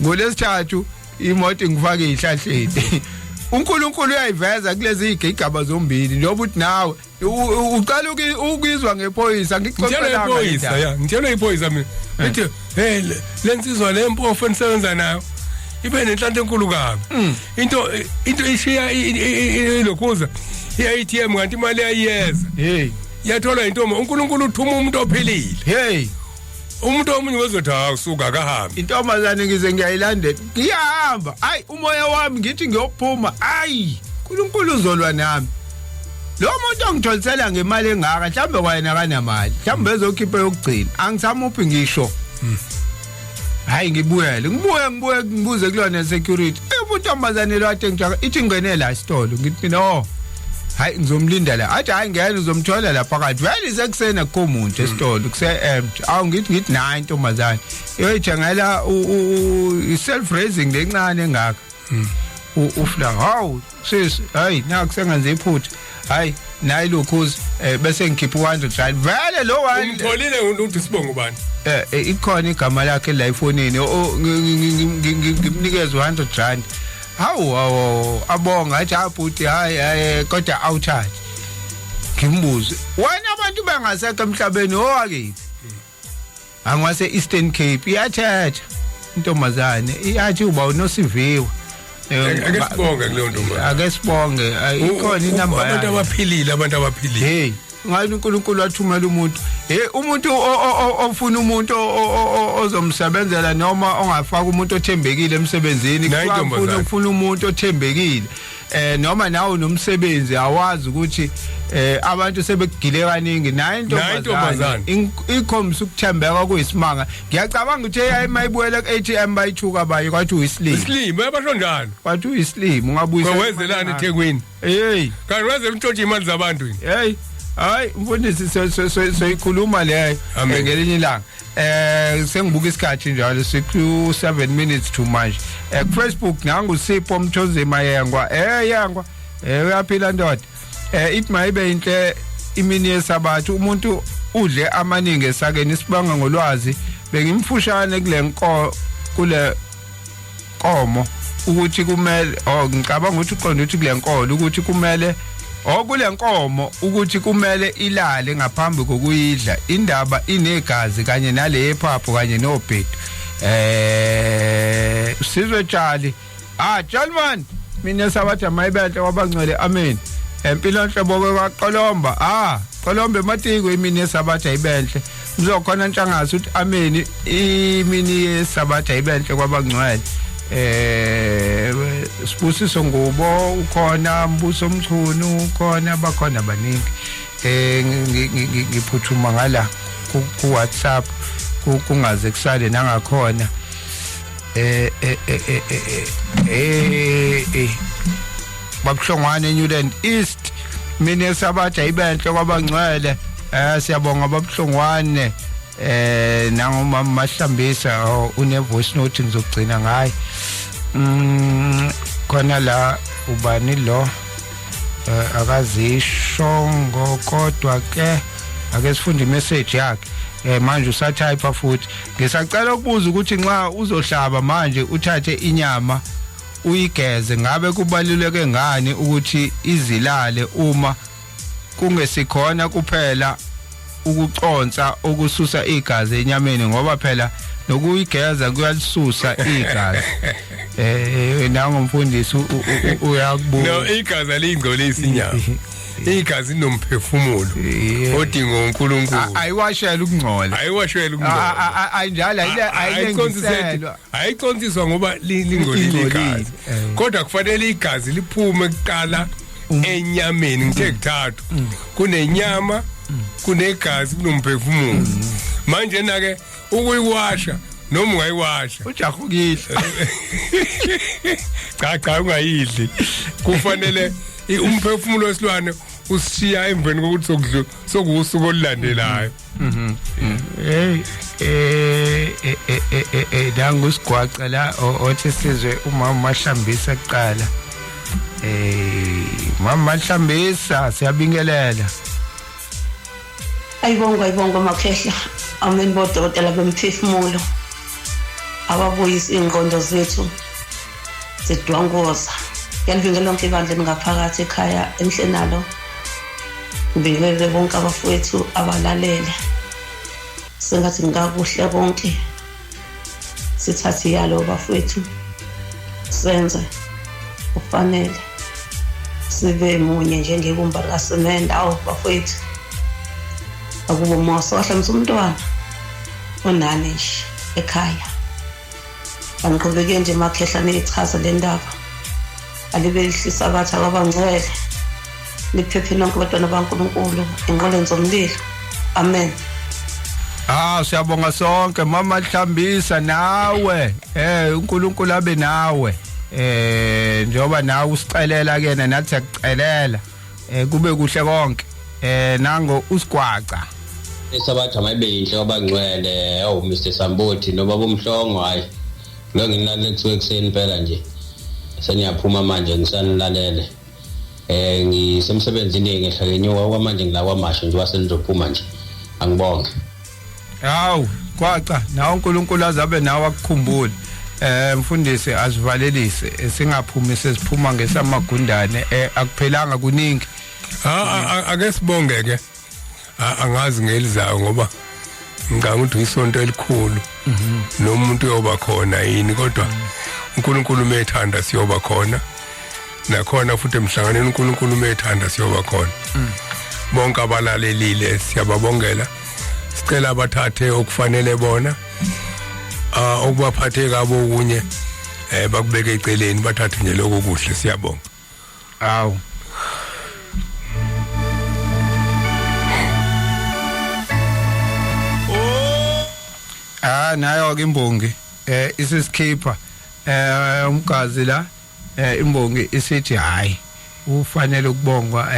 ngolesithathu imoto ngifake ihlahleni uNkulunkulu uyayiveza kulezi igigaba zombili njengoba uthi nawe uqala ukizwa ngephoyisa ngixoxela ngitshela iphoyisa mina lithi lensizwa lempofu enisebenza nayo ibe nenhlanhla enkulu kabi into ishiya ilokhuza i-ATM kanti imali yayiyeza yathola intombi uNkulunkulu uthuma umuntu ophilile umuntu omunye wezothi akusuka akahambe intombazane ngize ngiyayilandela ngiyahamba hayi umoya wami ngithi ngiyophuma hayi uNkulunkulu uzolwa nami lo muntu ongitholisela ngemali engaka mhlambe kwayena kanamali mhlambe bezokhipha yokugcina angisamuphi ngisho hayi ngibuye ngibuze kulona security intombazane lo ade ngijaka ithi ngene la isitolo ngithi no hayi ngizomlinda la athi hayi ngene uzomthola la phakathi vele sekusena komuntu esitolo kuse-empty ngithi nayi intombazane yoyithengela i-self raising lencane engaka ufla hawu sis hayi naku sengenze iphutha hayi nayi lokhuzi bese ngikhipha 100 rand vele lo umtholile umuntu sibonga ubani ikhona igama lakhe la efonini ngimnikeza 100 rand hawu abonga athi abhuti hayi kodwa awuthathe ngimbuze wena abantu bangasekho emhlabeni owakithi angwase Eastern Cape iyathatha intombazane iyathi uba uNosiviwe ake sibonge kuleyo ntombazane ake sibonge ikhona inamba abantu abaphilile hey ngathi uNkulunkulu wathumela umuntu umuntu ofuna umuntu ozomsebenzela noma ongafaka umuntu othembekile emsebenzini ufuna umuntu othembekile noma nawe nomsebenzi awazi ukuthi abantu sebegile kaningi nayo intombazane ikhombisa ukuthembeka kuyisimanga ngiyacabanga ukuthi eyayimayibuyela ku-ATM bayithuka baye kwathi uyislim yabashondana kwathi uyislim ungabuyisa wezelana eThekwini hey kanti weze mtshontshe imali zabantu hey hayi mfundisi soyikhuluma leyo ngelinye ilanga sengibuka isikhathi njalo siku 7 minutes to manje ku Facebook nangusipho Mthoze Mayengwa yangwa uyaphila ndoda ithi mayibe inhle imini yesabathu umuntu udle amaningi esakeni sibanga ngolwazi bengimfushane kule nkomo ukuthi kumele ngicabanga ukuthi uqonda ukuthi kule nkolo ukuthi kumele kule nkomo ukuthi kumele ilale ngaphambi kokuyidla indaba inegazi kanye nale ephapho kanye nobhedu sizwe tshali tshali man mina sabathi mayibenhle wabangcwele amen empilo nhlobo kwaQolomba Qolomba ematiko imini yesabatha ayibenhle uzokhona ntshangasi uthi ameni imini yesabatha ayibenhle kwabangcwele Sibusiso Ngubo ukhona Mbuso Mchunu ukhona bakhona abaningi ngiphuthuma ngala ku WhatsApp kungaze kusale nangakhona babuhlongwane Newland East mina esabatha ibenhle kwabangcwele siyabonga babuhlongwane nangoma Mahlambisa une voice note ngizogcina ngaye khona la ubani lo akazishongo kodwa ke ake sifunde imessage yakhe manje usatype futhi ngisacela ukubuza ukuthi nxa uzohlaba manje uthathe inyama uyigeze ngabe kubaluleke ngani ukuthi izilale uma kungesikhona kuphela ukuconsa ukususa igazi enyameni ngoba phela nokuyigeza kuyalisusa igazi nangomfundisi uyakubuza no igazi alingcolisi inyama igazi nomphefumulo odinga uNkulunkulu ayiwashela ukungcola ayinjalo ayicontsiswa ngoba lingcolile igazi kodwa kufanele igazi liphume kuqala enyameni ngithe kuthathu kunenyama kunegazi kunomphefumulo manje na ke ukuyiwasha noma ungayiwasha ujahukile cha ungayidli kufanele umphefumulo wesilwane usishiya emveni kokuthi sokusuku olulandelayo dangusigwaqa la othi sizwe umama Mahlambisa kuqala mama Mahlambisa siyabingelela ayibonga Makhehla amen bodokotela bemphefumulo ababuyisa ingqondo zethu zedwangoza yalivingela lonke ibandla ngaphakathi ekhaya emhlenalo ngibingelele bonke abafowethu abalalele sengathi ngakuhle bonke sithathi yalo bafowethu senze ufanele sibe munye njengebumba likasemenda bafowethu akubo moso wahlamisa umntwana onani nje ekhaya angiqhubeke nje Makhehla nechaza le ndaba alibelihlisa abatha kwabangcwele liphephe lonke abantwana baNkulunkulu enqoleni zomlilo amen siyabonga sonke mama Mahlambisa nawe uNkulunkulu abe nawe njoba nawe usicelela kuyena nathi akucelela kube kuhle konke nango usigwaqa esabatha mayibeyinhle kwabangcwele Mr Sambothi noba bomhlongo hayi lo ngilalele kusuke kuseni phela nje seniyaphuma manje ngisanilalele ngisemsebenzini ngehlale nyoka kwamanje ngila kwamasho nje wasenizophuma nje angibonge kwaqa nawo uNkulunkulu azabe nawe akukhumbule mfundisi asivalelise singaphumi sesiphuma ngesamagundane akuphelanga kuningi ake sibonge ke angazi ngelizayo ngoba ngicanga ukuthi isonto elikhulu nomuntu uyoba khona yini kodwa uNkulunkulu umethanda siyoba khona nakhona futhi emhlanganweni uNkulunkulu umethanda siyoba khona bonke abalalelile siyababongela sicela abathathe okufanele bona okubaphathe kabo okunye bakubeke eceleni bathathe nje lokho kuhle siyabonga nayo ke imbongi isiskipper umgazi la imbongi isithi hayi ufanele ukubongwa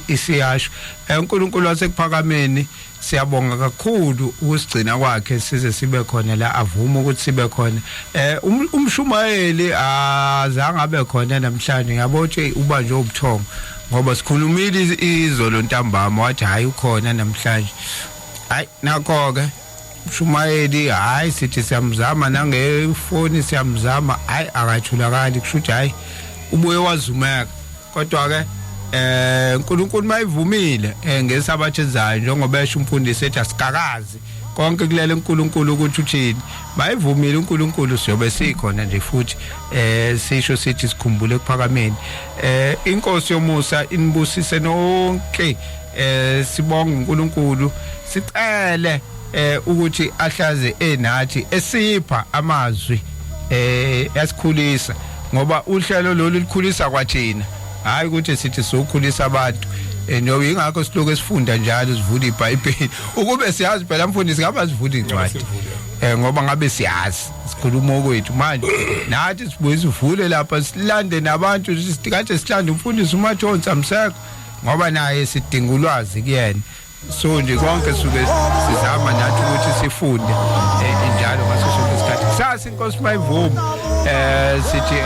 isiyasho uNkulunkulu wasekuphakameni siyabonga kakhulu ukusigcina kwakhe size sibe khona la avuma ukuthi sibe khona umshumayeli azange abe khona namhlanje yabothi uba nje ubuthongo ngoba sikhulumile izolo ntambama wathi hayi ukhona namhlanje hayi nakho ke Shumayeli hayi sithi siyamzama nangefoni siyamzama hayi akathulakali kushuthi hayi ubuye wazumeka kodwa ke uNkulunkulu mayivumile ngesabatha ezayo njengoba esho umfundisi ethi asikakazi konke kulele uNkulunkulu ukuthi uthini bayivumile uNkulunkulu siyobe sikhona nje futhi sisho sithi sikhumbule ekuphakameni inkosi yomusa inibusise nonke sibonga uNkulunkulu sicele ukuthi ahlaze enathi esipha amazwi yasikhulisa ngoba uhlelo lolu likhulisa kwathina hayi ukuthi sithi sokhulisa abantu no ingakho siloko esifunda njalo sivula iBhayibheli ukube siyazi phela mfundisi ngaba sivula incwadi ngoba ngabe siyazi sikhuluma kwethu manje nathi sibuye sivule lapha silande nabantu sikade sihlande umfundisi uMathonsi amsekho ngoba naye sidinga ulwazi kuyena so nje konke suke sizama nathi ukuthi sifunde njalo ngaso sonke isikhathi sasi inkosi mayivuma sithi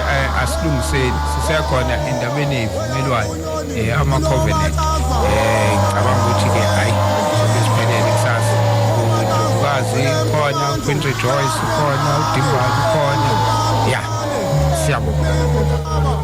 asilungiseni sisekhona endabeni yevumelwano ama covenant ngicabanga ukuthi ke hayi sesiphelele kusasa ukwazi khona Queen Rejoice khona uDimbali khona ya siyabonga